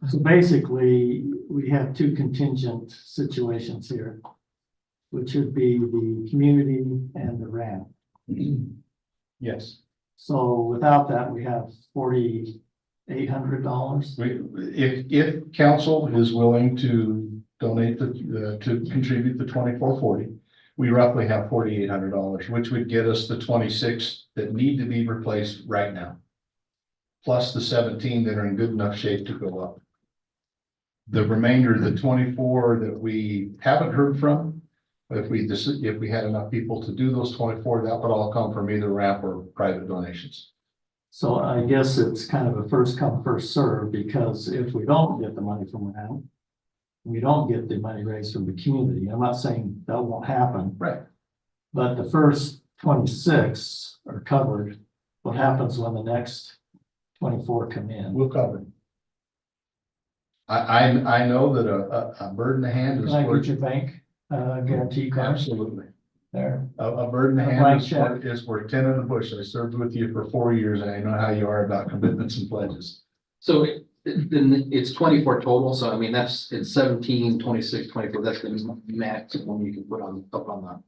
S1: So basically, we have two contingent situations here, which would be the community and the ramp.
S14: Yes,
S1: So without that, we have $4,800.
S14: if council is willing to donate to contribute the 2440, we roughly have $4,800, which would get us the 26 that need to be replaced right now. Plus the 17 that are in good enough shape to go up. The remainder, the 24 that we haven't heard from, if we had enough people to do those 24, that would all come from either RAP or private donations.
S1: So I guess it's kind of a first come, first serve, because if we don't get the money from RAP, we don't get the money raised from the community. I'm not saying that won't happen.
S14: Right.
S1: But the first 26 are covered. What happens when the next 24 come in?
S14: We'll cover it. I know that a bird in the hand is
S1: Can I
S14: worth.
S1: get your bank guarantee card
S14: Absolutely.
S1: there?
S14: A bird in the
S1: A
S14: hand
S1: blank
S14: is
S1: check.
S14: worth 10 in the bush. I served with you for 4 years and I know how you are about commitments and pledges.
S9: So then it's 24 total, so I mean, it's 17, 26, 24, that's the maximum you can put up on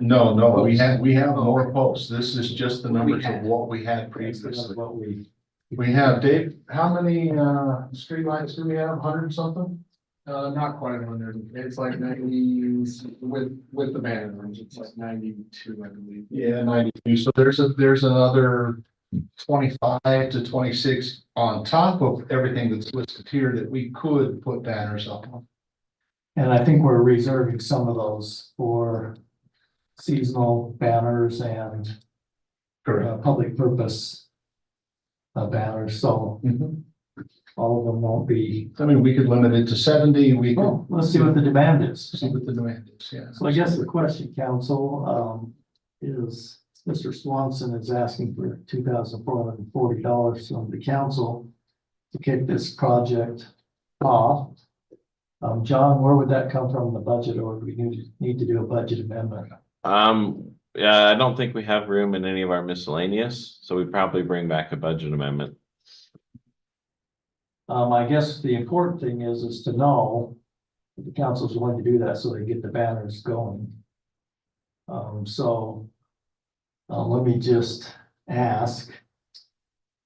S14: No, we have more posts. This is just the numbers of what we had
S1: That's
S14: previously.
S1: what
S14: We have, Dave, how many streetlights do we have? 100 something?
S12: Not quite 100. It's like 90 with the banner range. It's like 92, I believe.
S14: Yeah, 92. So there's another 25 to 26 on top of everything that's listed here that we could put banners up on.
S1: And I think we're reserving some of those for seasonal banners and public purpose banners, so
S14: Mhm.
S1: all of them won't be.
S14: I mean, we could limit it to 70. We could
S1: Well, let's see what the demand is.
S14: see what the demand is. Yeah.
S1: So I guess the question, council, is Mr. Swanson is asking for $2,440 from the council to kick this project off. John, where would that come from in the budget, or do we need to do a budget amendment?
S13: Yeah, I don't think we have room in any of our miscellaneous, so we probably bring back a budget amendment.
S1: I guess the important thing is to know that the council's willing to do that so they get the banners going. Let me just ask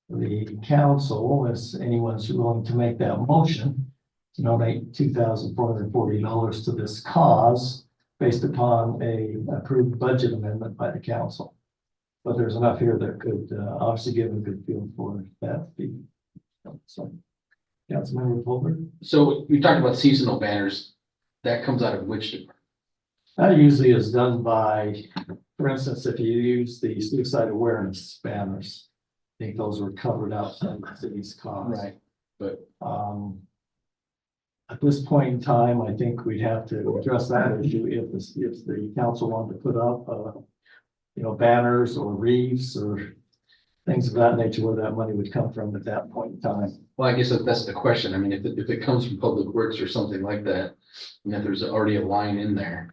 S1: the council, if anyone's willing to make that motion, to donate $2,440 to this cause based upon a approved budget amendment by the council. But there's enough here that could obviously give a good feel for that. So, Councilmember Pulver?
S9: So we talked about seasonal banners. That comes out of which department?
S1: That usually is done by, for instance, if you use the suicide awareness banners, I think those were covered outside the city's cost.
S9: Right, but
S1: At this point in time, I think we'd have to address that issue if the council wanted to put up, banners or wreaths or things of that nature, where that money would come from at that point in time.
S9: well, I guess that's the question. I mean, if it comes from Public Works or something like that, and if there's already a line in there.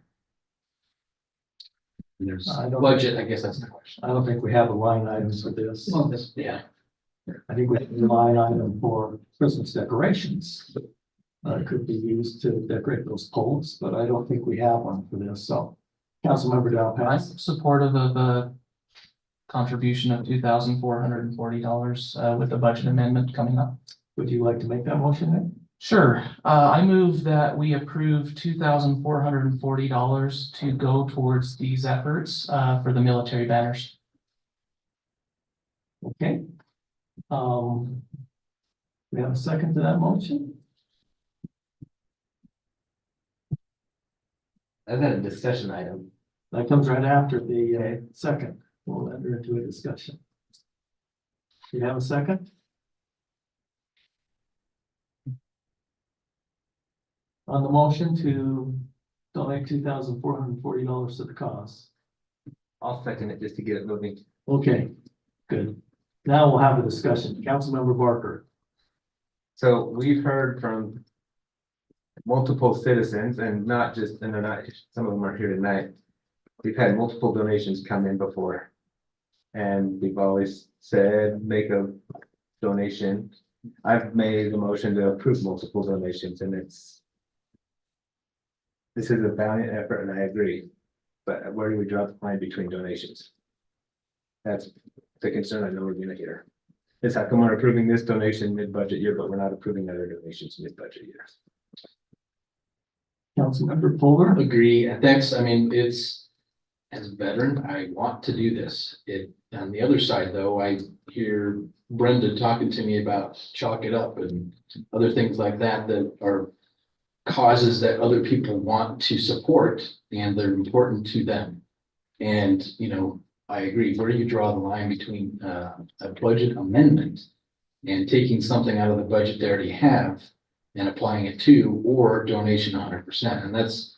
S9: And there's
S1: I don't-
S9: budget, I guess that's the question.
S1: I don't think we have a line item for this.
S9: Well, yeah.
S1: I think we have a line item for Christmas decorations. It could be used to decorate those poles, but I don't think we have one for this, so. Councilmember
S8: I'm
S1: Dowpass,
S8: supportive of a contribution of $2,440 with the budget amendment coming up.
S1: would you like to make that motion then?
S8: Sure, I move that we approve $2,440 to go towards these efforts for the military banners.
S1: Okay. We have a second to that motion?
S10: I've got a discussion item.
S1: That comes right after the second. We'll enter into a discussion. You have a second? On the motion to donate $2,440 to the cause.
S10: I'll second it just to get it moving.
S1: Okay, good. Now we'll have a discussion. Councilmember Barker.
S10: So we've heard from multiple citizens and not just, and they're not, some of them are here tonight. We've had multiple donations come in before. And we've always said, make a donation. I've made the motion to approve multiple donations and this is a valiant effort and I agree, but where do we draw the line between donations? That's the concern I know we're gonna hear. Is how come we're approving this donation mid-budget year, but we're not approving other donations mid-budget years?
S1: Councilmember Fuller.
S9: Agree, and thanks, I mean, it's, as a veteran, I want to do this. On the other side, though, I hear Brenda talking to me about chalk it up and other things like that, that are causes that other people want to support, and they're important to them. And, you know, I agree, where do you draw the line between, a budget amendment and taking something out of the budget they already have and applying it to, or donation 100%? And that's,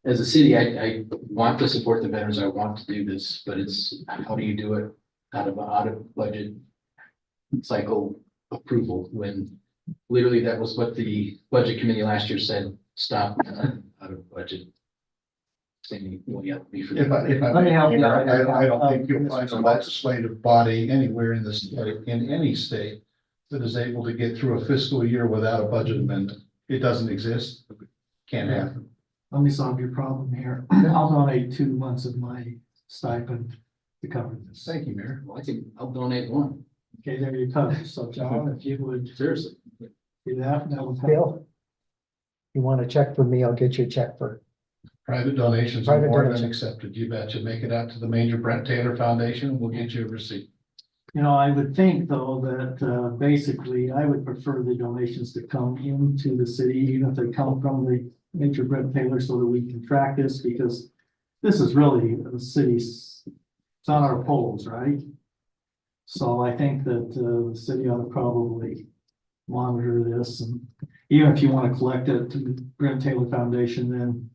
S9: as a city, I want to support the veterans. I want to do this, but it's, how do you do it out of budget cycle approval when literally that was what the budget committee last year said, stop out of budget. Saying, well, yeah, be for
S14: If I
S1: Let me help you out.
S14: I don't think you'll find a legislative body anywhere in the state, in any state, that is able to get through a fiscal year without a budget amendment. It doesn't exist. Can't happen.
S1: Let me solve your problem here. I'll donate 2 months of my stipend to cover this.
S14: Thank you, Mayor.
S9: Well, I'll donate one.
S1: Okay, there you go. So John, if you would
S9: Seriously.
S1: do that, that would help.
S4: Bill, you want a check for me, I'll get you a check for,
S14: Private donations are
S4: Private
S14: more than
S4: donation.
S14: accepted. You betcha. Make it out to the Major Brent Taylor Foundation. We'll get you a receipt.
S1: You know, I would think though that basically I would prefer the donations to come into the city, even if they come from the Major Brent Taylor, so that we can track this, because this is really the city's, it's on our polls, right? So I think that the city ought to probably monitor this, and even if you want to collect it to the Brent Taylor Foundation, then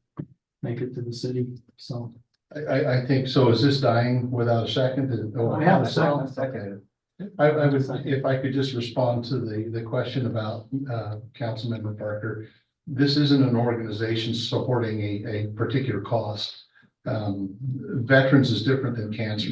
S1: make it to the city, so.
S14: I think so. Is this dying without a second? Oh,
S1: We have a
S14: second. I would, if I could just respond to the question about Councilmember Parker. This isn't an organization supporting a particular cause. Veterans is different than cancer.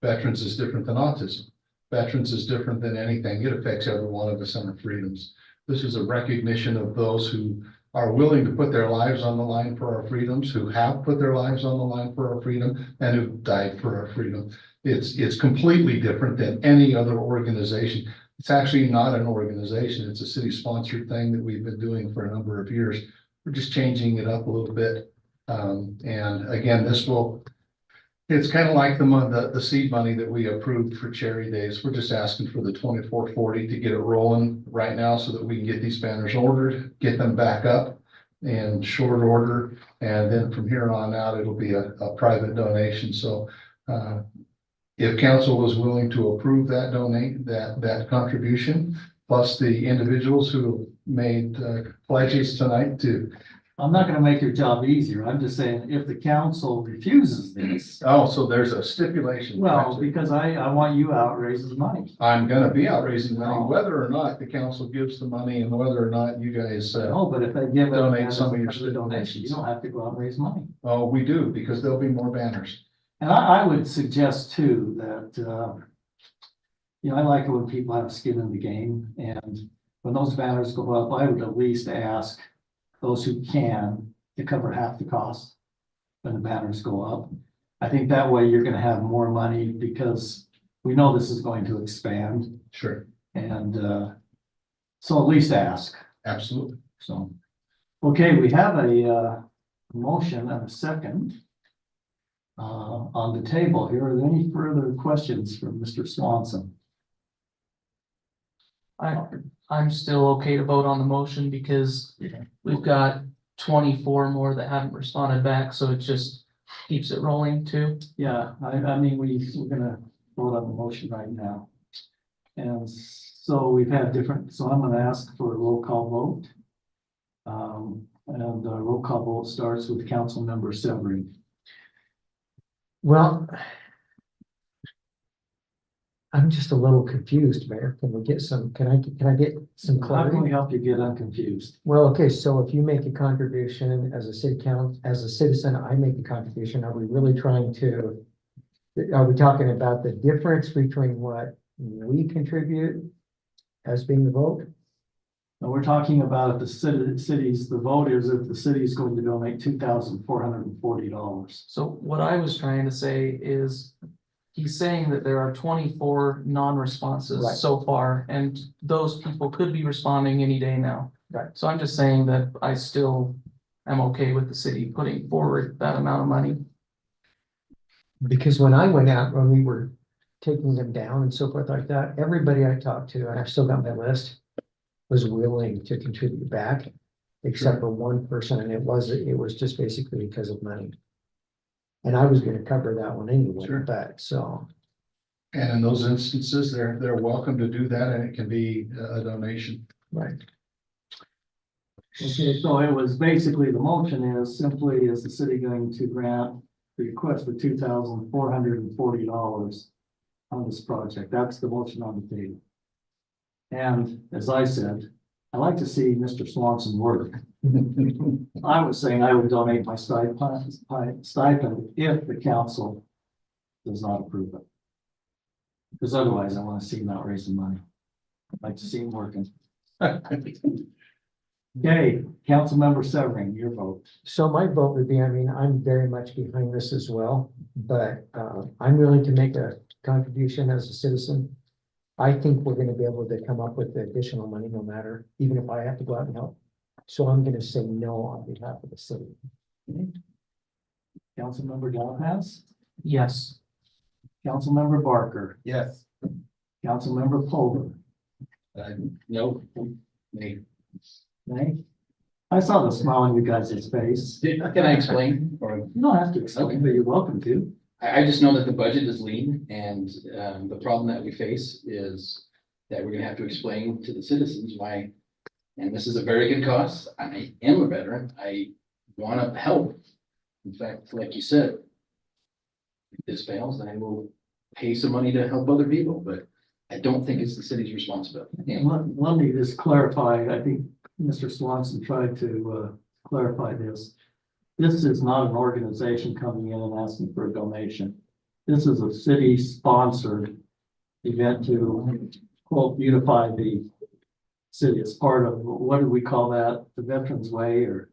S14: Veterans is different than autism. Veterans is different than anything. It affects every one of us and our freedoms. This is a recognition of those who are willing to put their lives on the line for our freedoms, who have put their lives on the line for our freedom, and who died for our freedom. It's completely different than any other organization. It's actually not an organization. It's a city-sponsored thing that we've been doing for a number of years. We're just changing it up a little bit. And again, it's kind of like the seed money that we approved for Cherry Days. We're just asking for the 2440 to get it rolling right now so that we can get these banners ordered, get them back up in short order. And then from here on out, it'll be a private donation. So if council was willing to approve that contribution, plus the individuals who made pledges tonight to.
S1: I'm not gonna make your job easier. I'm just saying, if the council refuses this,
S14: Oh, so there's a stipulation.
S1: well, because I want you out raising money.
S14: I'm gonna be out raising money,
S1: Oh.
S14: whether or not the council gives the money and whether or not you guys,
S1: No, but if they give it
S14: Donate
S1: as
S14: some of your
S1: a donation, you don't have to go out and raise money.
S14: oh, we do, because there'll be more banners.
S1: And I would suggest too that, you know, I like it when people have skin in the game, and when those banners go up, I would at least ask those who can to cover half the cost when the banners go up. I think that way you're gonna have more money, because we know this is going to expand,
S14: Sure,
S1: and so at least ask,
S14: absolutely.
S1: so. Okay, we have a motion and a second on the table here. Are there any further questions from Mr. Swanson?
S8: I'm still okay to vote on the motion because we've got 24 more that haven't responded back, so it just keeps it rolling too.
S1: Yeah, I mean, we're gonna vote on the motion right now. And so we've had different, so I'm gonna ask for a roll call vote. And the roll call vote starts with Councilmember Severin.
S4: Well, I'm just a little confused, Mayor. Can we get some, can I get some
S1: How can we
S4: clarity?
S1: help you get unconfused?
S4: Well, okay, so if you make a contribution as a as a citizen, I make a contribution, are we really trying to? Are we talking about the difference between what we contribute as being the vote?
S1: And we're talking about if the cities, the vote is if the city is going to donate $2,440.
S8: So what I was trying to say is, he's saying that there are 24
S4: Right.
S8: non-responses so far, and those people could be responding any day now.
S4: Right.
S8: So I'm just saying that I still am okay with the city putting forward that amount of money.
S4: Because when I went out, when we were taking them down and so forth like that, everybody I talked to, and I've still got my list, was willing to contribute back, except for one person, and it was just basically because of money. And I was gonna cover that one anyway,
S14: Sure.
S4: but so,
S14: And in those instances, they're welcome to do that, and it can be a donation.
S4: right.
S1: Okay, so it was basically, the motion is simply, is the city going to grant the request for $2,440 on this project? That's the motion on the table. And as I said, I like to see Mr. Swanson work. I was saying I would donate my stipend if the council does not approve it. Because otherwise I want to see him not raising money. I'd like to see him working. Okay, Councilmember Severin, your vote.
S4: So my vote would be, I mean, I'm very much behind this as well, but I'm willing to make a contribution as a citizen. I think we're gonna be able to come up with the additional money no matter, even if I have to go out and help. So I'm gonna say no on behalf of the city.
S1: Councilmember Delpas,
S8: Yes.
S1: Councilmember Barker,
S10: Yes.
S1: Councilmember Pulver,
S9: No, nay.
S1: Nay? I saw the smile on you guys' face.
S9: Can I explain? Or
S1: You don't have to explain, but you're welcome to.
S9: I just know that the budget is lean, and the problem that we face is that we're gonna have to explain to the citizens why. And this is a very good cause. I am a veteran. I wanna help. In fact, like you said, if this fails, then I will pay some money to help other people, but I don't think it's the city's responsibility.
S1: And let me just clarify, I think Mr. Swanson tried to clarify this. This is not an organization coming in and asking for a donation. This is a city-sponsored event to, quote, beautify the city. It's part of, what do we call that? The Veterans Way or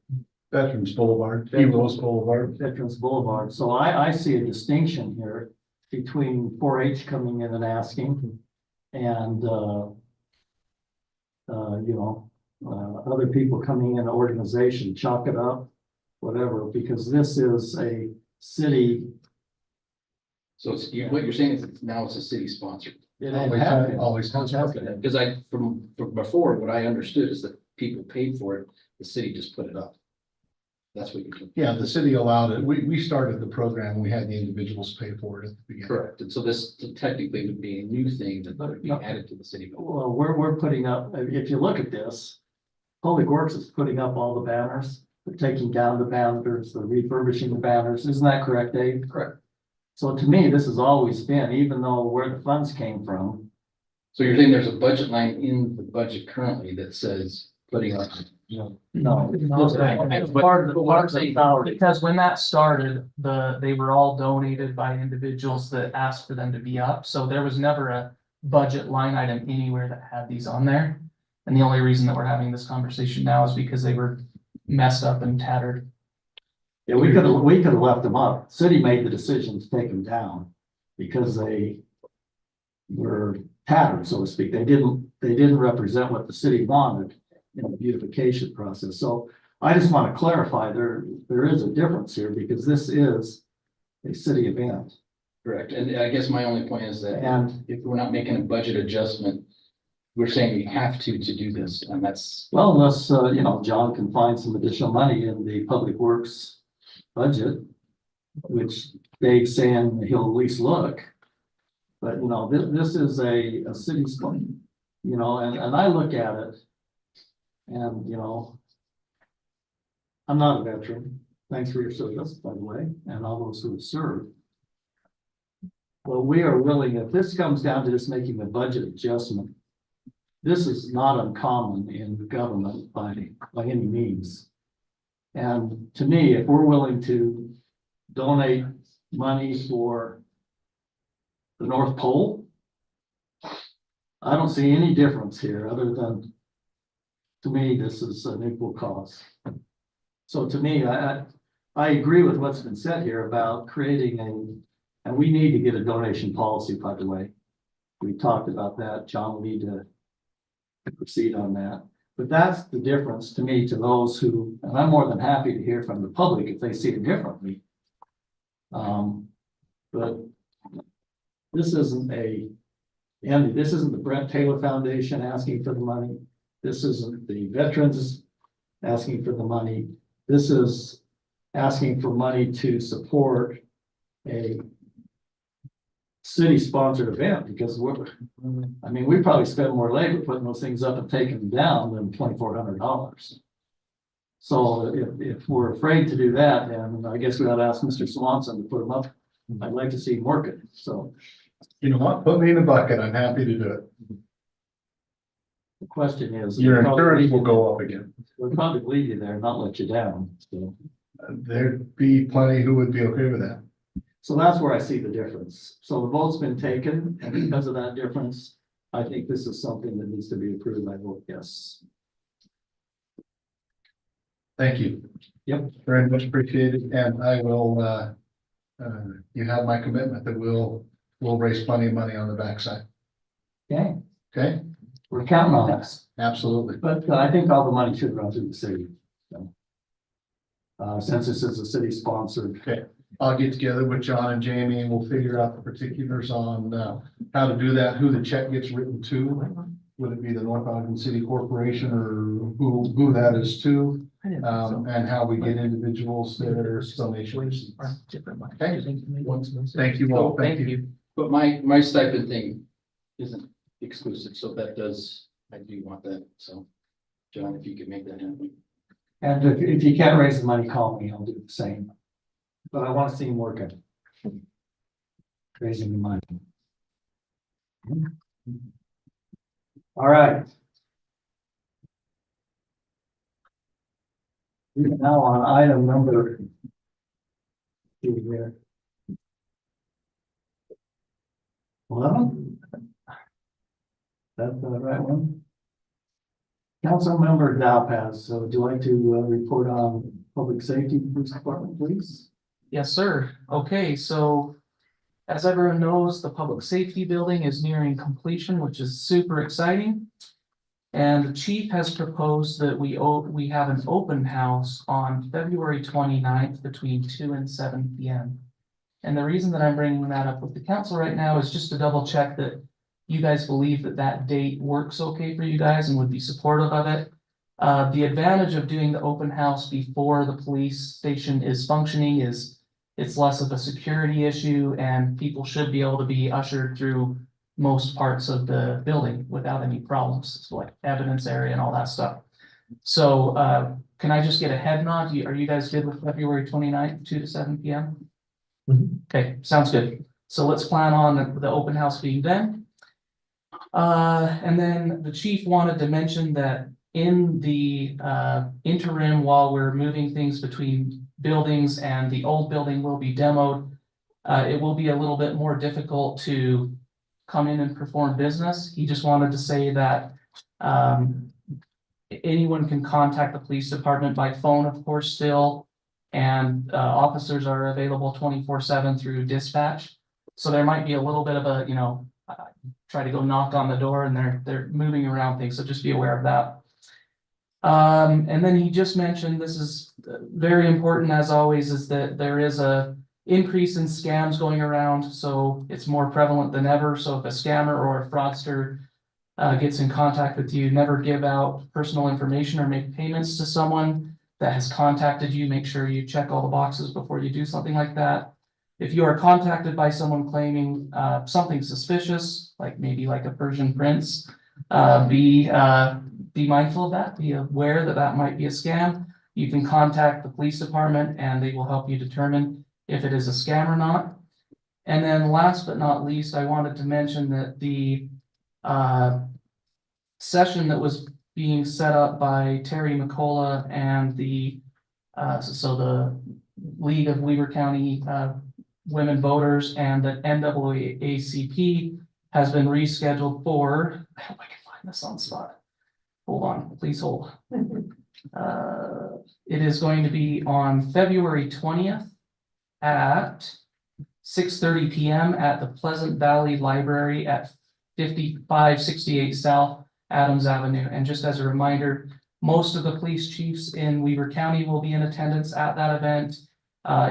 S14: Veterans Boulevard, Heroes Boulevard.
S1: Veterans Boulevard. So I see a distinction here between 4-H coming in and asking and, other people coming in, organization, chalk it up, whatever, because this is a city.
S9: So it's, what you're saying is now it's a city sponsored.
S1: It
S14: Always
S1: has
S14: has-
S1: been.
S14: always has
S1: been.
S9: Because from before, what I understood is that people paid for it, the city just put it up. That's what you're.
S14: Yeah, the city allowed it. We started the program. We had the individuals pay for it at the beginning.
S9: Correct, and so this technically would be a new thing that would be added to the city. budget.
S1: Well, we're putting up, if you look at this, Public Works is putting up all the banners, they're taking down the banners, they're refurbishing the banners. Isn't that correct, Dave?
S9: Correct.
S1: So to me, this has always been, even though where the funds came from,
S9: So you're saying there's a budget line in the budget currently that says putting up.
S1: no.
S8: It's part of the salary. Because when that started, they were all donated by individuals that asked for them to be up, so there was never a budget line item anywhere that had these on there. And the only reason that we're having this conversation now is because they were messed up and tattered.
S1: Yeah, we could have left them up. City made the decision to take them down because they were tattered, so to speak. They didn't represent what the city wanted in the beautification process. So I just want to clarify, there is a difference here because this is a city event.
S9: Correct, and I guess my only point is that
S1: And
S9: if we're not making a budget adjustment, we're saying we have to do this, and that's,
S1: Well, unless, John can find some additional money in the public works budget, which Dave's saying he'll at least look. But, this is a city spot, and I look at it. And, I'm not a veteran. Thanks for your service, by the way, and all those who have served. Well, we are willing, if this comes down to just making a budget adjustment, this is not uncommon in government by any means. And to me, if we're willing to donate money for the North Pole, I don't see any difference here other than, to me, this is an equal cause. So to me, I agree with what's been said here about creating and we need to get a donation policy, by the way. We talked about that. John, we need to proceed on that. But that's the difference to me, to those who, and I'm more than happy to hear from the public if they see it differently. But this isn't this isn't the Brent Taylor Foundation asking for the money. This isn't the veterans asking for the money. This is asking for money to support a city-sponsored event, because we probably spend more labor putting those things up and taking them down than $2,400. So if we're afraid to do that, then I guess we ought to ask Mr. Swanson to put them up. I'd like to see him working, so.
S14: You know what? Put me in the bucket. I'm happy to do it.
S1: The question is.
S14: Your insurance will go up again.
S1: We'll probably leave you there and not let you down, so.
S14: There'd be plenty who would be okay with that.
S1: So that's where I see the difference. So the vote's been taken, and because of that difference, I think this is something that needs to be approved. I vote yes.
S14: Thank you.
S1: Yep.
S14: Very much appreciated, and I will, you have my commitment that we'll raise plenty of money on the backside.
S1: Okay,
S14: Okay?
S1: we're counting on us,
S14: Absolutely.
S1: but I think all the money should run through the city. So, since this is a city sponsored.
S14: Okay. I'll get together with John and Jamie and we'll figure out the particulars on, how to do that, who the check gets written to. Would it be the North Ogden City Corporation or who that is to? And how we get individuals their donations. Okay. Thank you all. Thank you.
S9: but my stipend thing isn't exclusive, so that does, I do want that, so. John, if you could make that happen.
S1: And if you can't raise the money, call me, I'll do the same. But I want to see him working. Raising the money. All right. Now on item number. Here. 11. That's the right one. Councilmember Dowpaz, so would you like to report on public safety police department, please?
S8: Yes, sir. Okay, so as everyone knows, the public safety building is nearing completion, which is super exciting. And the chief has proposed that we have an open house on February 29th between 2 and 7 p.m. And the reason that I'm bringing that up with the council right now is just to double check that you guys believe that that date works okay for you guys and would be supportive of it. The advantage of doing the open house before the police station is functioning is it's less of a security issue and people should be able to be ushered through most parts of the building without any problems, so like evidence area and all that stuff. So can I just get a head nod? Are you guys good with February 29th, 2 to 7 p.m.? Okay, sounds good. So let's plan on the open house being then. And then the chief wanted to mention that in the interim, while we're moving things between buildings and the old building will be demoed, it will be a little bit more difficult to come in and perform business. He just wanted to say that anyone can contact the police department by phone, of course, still. And officers are available 24/7 through dispatch. So there might be a little bit of a, try to go knock on the door and they're moving around things. So just be aware of that. And then he just mentioned, this is very important as always, is that there is a increase in scams going around. So it's more prevalent than ever. So if a scammer or a fraudster gets in contact with you, never give out personal information or make payments to someone that has contacted you. Make sure you check all the boxes before you do something like that. If you are contacted by someone claiming something suspicious, like maybe like a Persian prince, be mindful of that, be aware that that might be a scam. You can contact the police department and they will help you determine if it is a scam or not. And then last but not least, I wanted to mention that the session that was being set up by Terry McCullough and the League of Weaver County Women Voters and the NAACP has been rescheduled for, I hope I can find this on the spot. Hold on, please hold. It is going to be on February 20th at 6:30 PM at the Pleasant Valley Library at 5568 South Adams Avenue. And just as a reminder, most of the police chiefs in Weaver County will be in attendance at that event,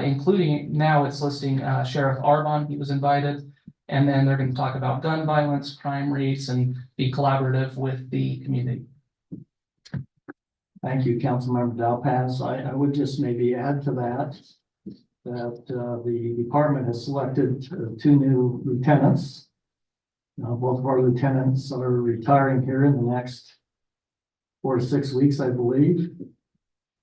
S8: including, now it's listing Sheriff Arbon, he was invited. And then they're going to talk about gun violence, crime rates, and be collaborative with the community.
S1: Thank you, Councilmember Dalpas. I would just maybe add to that, the department has selected 2 new lieutenants. Both of our lieutenants are retiring here in the next 4 to 6 weeks, I believe.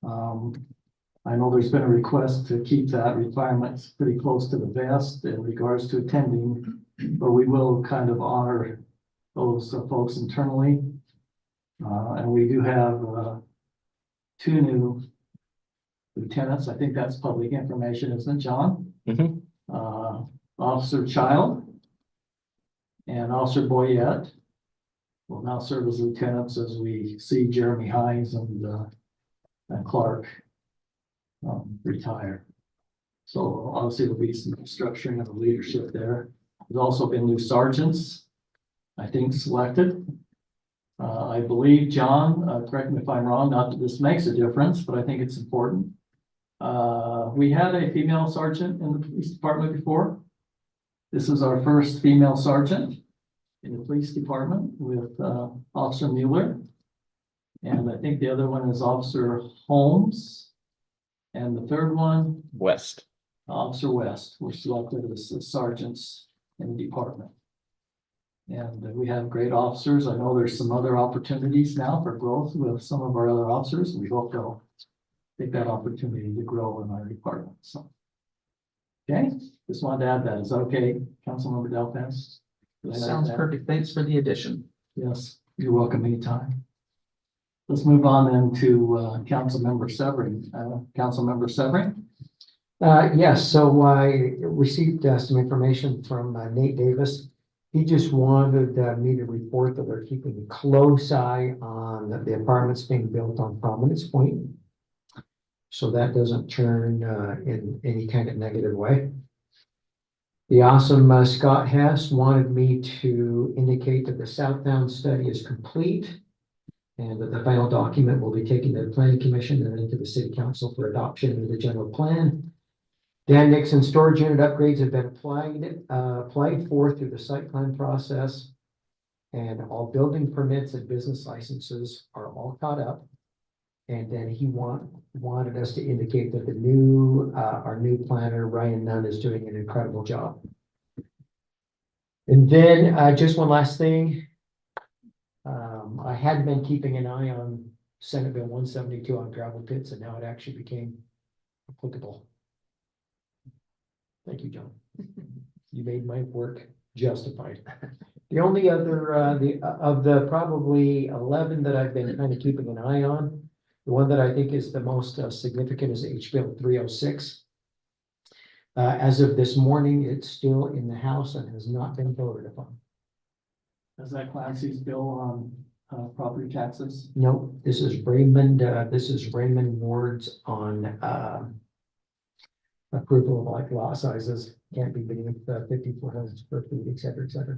S1: I know there's been a request to keep that retirement pretty close to the vest in regards to attending, but we will kind of honor those folks internally. And we do have 2 new lieutenants. I think that's public information, isn't it, John? Officer Child and Officer Boyette will now serve as lieutenants as we see Jeremy Hines and Clark retire. So obviously there'll be some structuring of the leadership there. There's also been new sergeants, I think, selected. I believe, John, correct me if I'm wrong, not that this makes a difference, but I think it's important. We had a female sergeant in the police department before. This is our first female sergeant in the police department with Officer Mueller. And I think the other one is Officer Holmes. And the third one,
S13: West.
S1: Officer West, were selected as sergeants in the department. And we have great officers. I know there's some other opportunities now for growth with some of our other officers. We hope they'll take that opportunity to grow in our department. So, okay, just wanted to add that. Is that okay, Councilmember Dalpas?
S8: Sounds perfect. Thanks for the addition.
S1: Yes, you're welcome anytime. Let's move on then to Councilmember Severing. Councilmember Severing?
S4: Yes, so I received some information from Nate Davis. He just wanted me to report that we're keeping a close eye on the apartments being built on Prominence Point. So that doesn't turn in any kind of negative way. The awesome Scott Hess wanted me to indicate that the Southbound study is complete and that the final document will be taken to the Planning Commission and then to the City Council for adoption of the general plan. Dan Nixon storage unit upgrades have been applied for through the site plan process. And all building permits and business licenses are all caught up. And then he wanted us to indicate that our new planner, Ryan Nunn, is doing an incredible job. And then just one last thing. I had been keeping an eye on Senate Bill 172 on gravel pits, and now it actually became applicable. Thank you, John. You made my work justified. The only other, of the probably 11 that I've been kind of keeping an eye on, the one that I think is the most significant is HB 306. As of this morning, it's still in the House and has not been voted upon.
S1: Is that Clancy's bill on property taxes?
S4: No, this is Raymond Ward's on approval of like lot sizes can't be beneath 5400 square feet, et cetera, et cetera.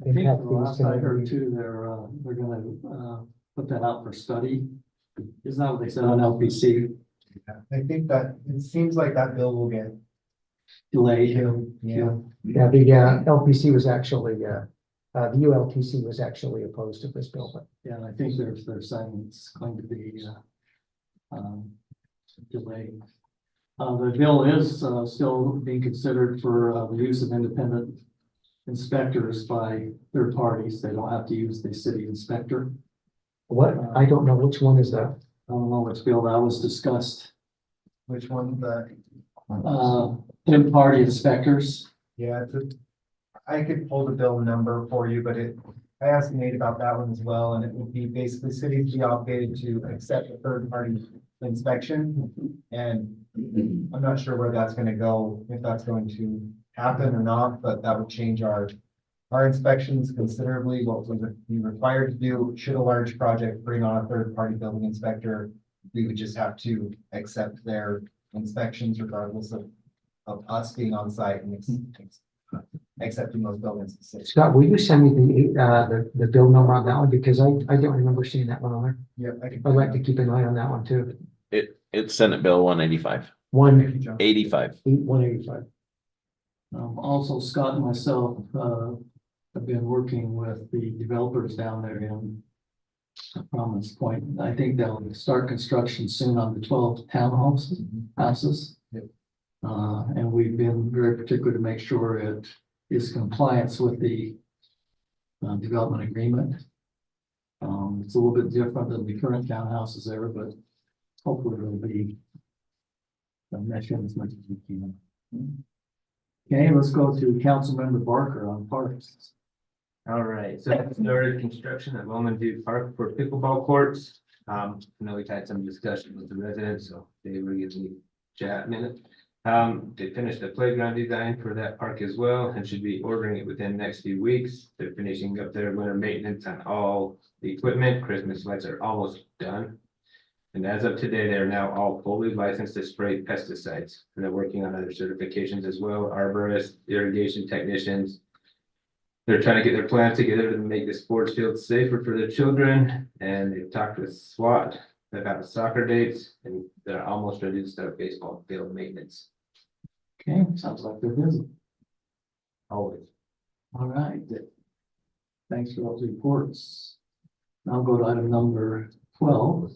S1: I think the last I heard too, they're gonna put that out for study. Isn't that what they said on LPC?
S12: I think that it seems like that bill will get
S1: Delayed.
S12: Yeah.
S4: Yeah, the LPC was actually The ULTC was actually opposed to this bill, but
S1: Yeah, and I think they're saying it's going to be, delayed. The bill is, still being considered for, the use of independent inspectors by third parties. They don't have to use the city inspector.
S4: what, I don't know which one is that.
S1: I don't know which bill that was discussed.
S12: Which one,
S1: Third party inspectors.
S12: yeah, I could pull the bill number for you, but I asked Nate about that one as well, and it would be basically cities be obligated to accept a third party inspection. And I'm not sure where that's gonna go, if that's going to happen or not, but that would change our inspections considerably, what we would be required to do. Should a large project bring on a third party building inspector, we would just have to accept their inspections regardless of us being on site and accepting those buildings.
S4: Scott, will you send me the bill number on that one? Because I don't remember seeing that one on there.
S12: Yeah,
S4: I'd like to keep an eye on that one too.
S13: It's Senate Bill 185,
S4: 185.
S13: 185.
S1: Also, Scott and myself, have been working with the developers down there in Promise Point. I think they'll start construction soon on the 12 townhouses, houses.
S12: Yep.
S1: And we've been very particular to make sure it is compliance with the development agreement. It's a little bit different than the current townhouses there, but hopefully it'll be measured as much as we can. Okay, let's go to Councilmember Barker on parks.
S10: All right, so I started construction at Bowman View Park for pickleball courts. I know we've had some discussion with the residents, so they will get me chat a minute. They finished the playground design for that park as well and should be ordering it within the next few weeks. They're finishing up their winter maintenance on all the equipment. Christmas lights are almost done. And as of today, they are now all fully licensed to spray pesticides. And they're working on other certifications as well, arborists, irrigation technicians. They're trying to get their plans together to make the sports field safer for their children. And they've talked with SWAT about soccer dates and they're almost ready to start baseball field maintenance.
S1: Okay, sounds like they're busy.
S10: Always.
S1: All right. Thanks for those reports. Now go to item number 12.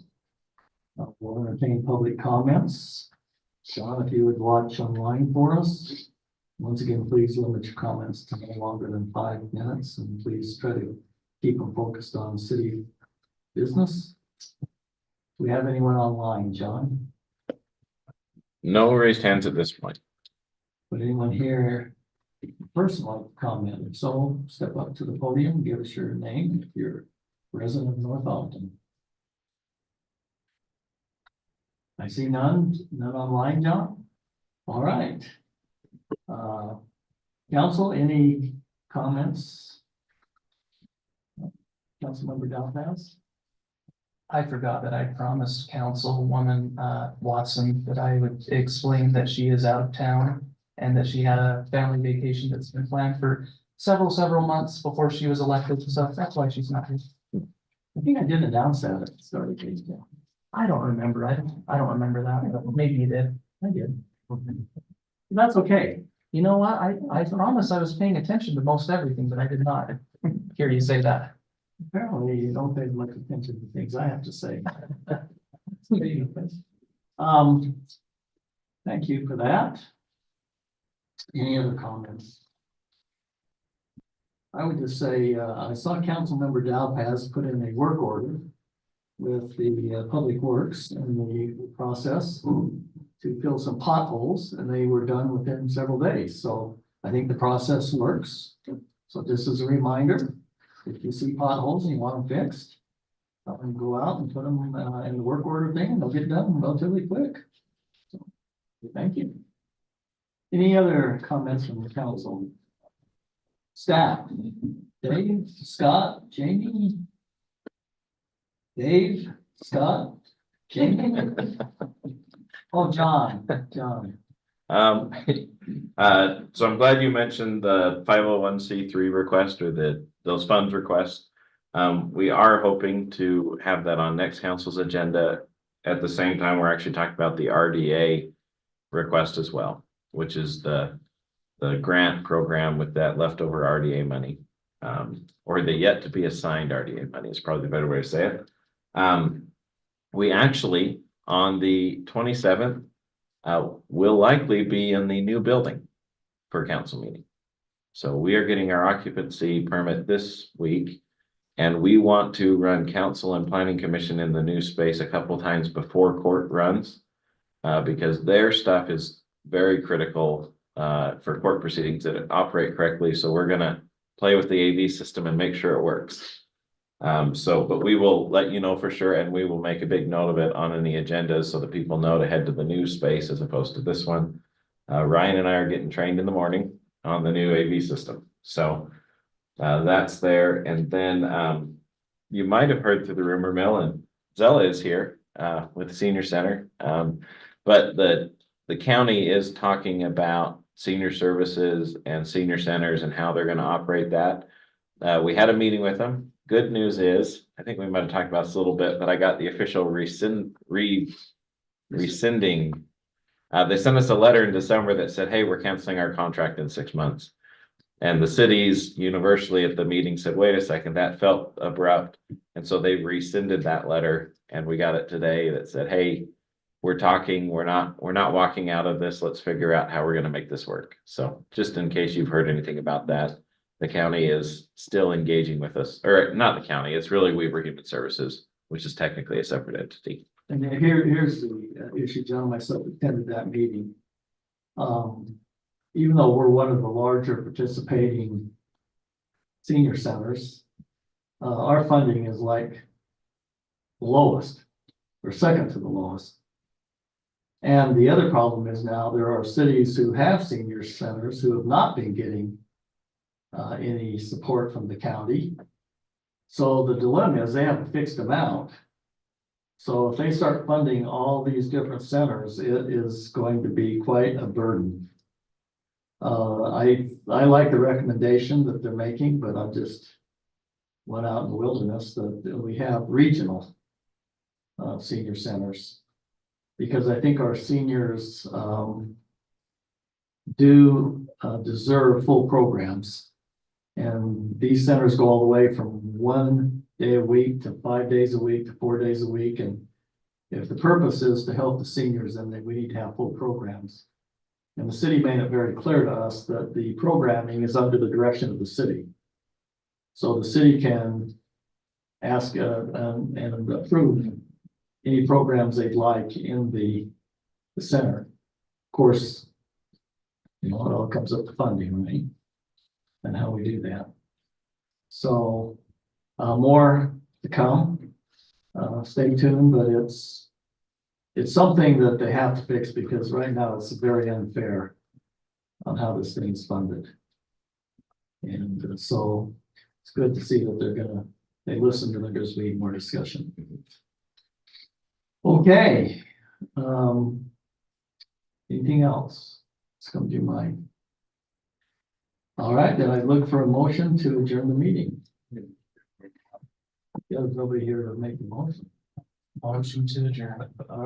S1: We'll entertain public comments. Sean, if you would watch online for us. Once again, please limit your comments to no longer than 5 minutes and please try to keep them focused on city business. Do we have anyone online, John?
S13: No raised hands at this point.
S1: Would anyone here personal comment? If so, step up to the podium, give us your name if you're a resident of North Alton. I see none online, John? All right. Council, any comments? Councilmember Dalpas?
S8: I forgot that I promised Councilwoman Watson that I would explain that she is out of town and that she had a family vacation that's been planned for several months before she was elected, so that's why she's not here.
S1: I think I did announce that at the start of the case.
S8: I don't remember. I don't remember that, but maybe you did.
S1: I did. That's okay.
S8: You know what? I promise I was paying attention to most everything, but I did not hear you say that.
S1: Apparently you don't pay much attention to things I have to say. Thank you for that. Any other comments? I would just say, I saw Councilmember Dalpas put in a work order with the Public Works and the process to fill some potholes, and they were done within several days. So I think the process works. So this is a reminder, if you see potholes and you want them fixed, go out and put them in the work order thing, and they'll get done relatively quick. So, thank you. Any other comments from the council? Staff, Dave, Scott, Jamie? Dave, Scott, Jamie? Oh, John.
S13: So I'm glad you mentioned the 501c3 request or those funds request. We are hoping to have that on next council's agenda. At the same time, we're actually talking about the RDA request as well, which is the grant program with that leftover RDA money. or the yet to be assigned RDA money is probably the better way to say it. We actually, on the 27th, will likely be in the new building for council meeting. So we are getting our occupancy permit this week. And we want to run council and planning commission in the new space a couple times before court runs. Because their stuff is very critical for court proceedings that operate correctly. So we're gonna play with the AV system and make sure it works. But we will let you know for sure, and we will make a big note of it on any agendas so that people know to head to the new space as opposed to this one. Ryan and I are getting trained in the morning on the new AV system. So that's there. And then you might have heard through the rumor mill, and Zella is here with the senior center. But the county is talking about senior services and senior centers and how they're going to operate that. We had a meeting with them. Good news is, I think we might have talked about this a little bit, but I got the official rescinding. They sent us a letter in December that said, hey, we're canceling our contract in 6 months. And the cities universally at the meeting said, wait a second, that felt abrupt. And so they rescinded that letter, and we got it today that said, hey, we're talking, we're not walking out of this. Let's figure out how we're going to make this work. So just in case you've heard anything about that, the county is still engaging with us, or not the county, it's really Weaver Human Services, which is technically a separate entity.
S1: And here's the issue. John and myself attended that meeting. Even though we're one of the larger participating senior centers, our funding is like the lowest or second to the lowest. And the other problem is now there are cities who have senior centers who have not been getting any support from the county. So the dilemma is they have a fixed amount. So if they start funding all these different centers, it is going to be quite a burden. I like the recommendation that they're making, but I just went out in the wilderness that we have regional senior centers. Because I think our seniors do deserve full programs. And these centers go all the way from 1 day a week to 5 days a week to 4 days a week. And if the purpose is to help the seniors, then we need to have full programs. And the city made it very clear to us that the programming is under the direction of the city. So the city can ask and approve any programs they'd like in the center. Of course, it all comes up to funding, right? And how we do that. So more to come. Stay tuned, but it's something that they have to fix because right now it's very unfair on how this thing's funded. And so it's good to see that they listen to them. There's be more discussion. Okay. Anything else? It's come to your mind. All right, then I look for a motion to adjourn the meeting. There's nobody here to make the motion.
S8: Motion to adjourn.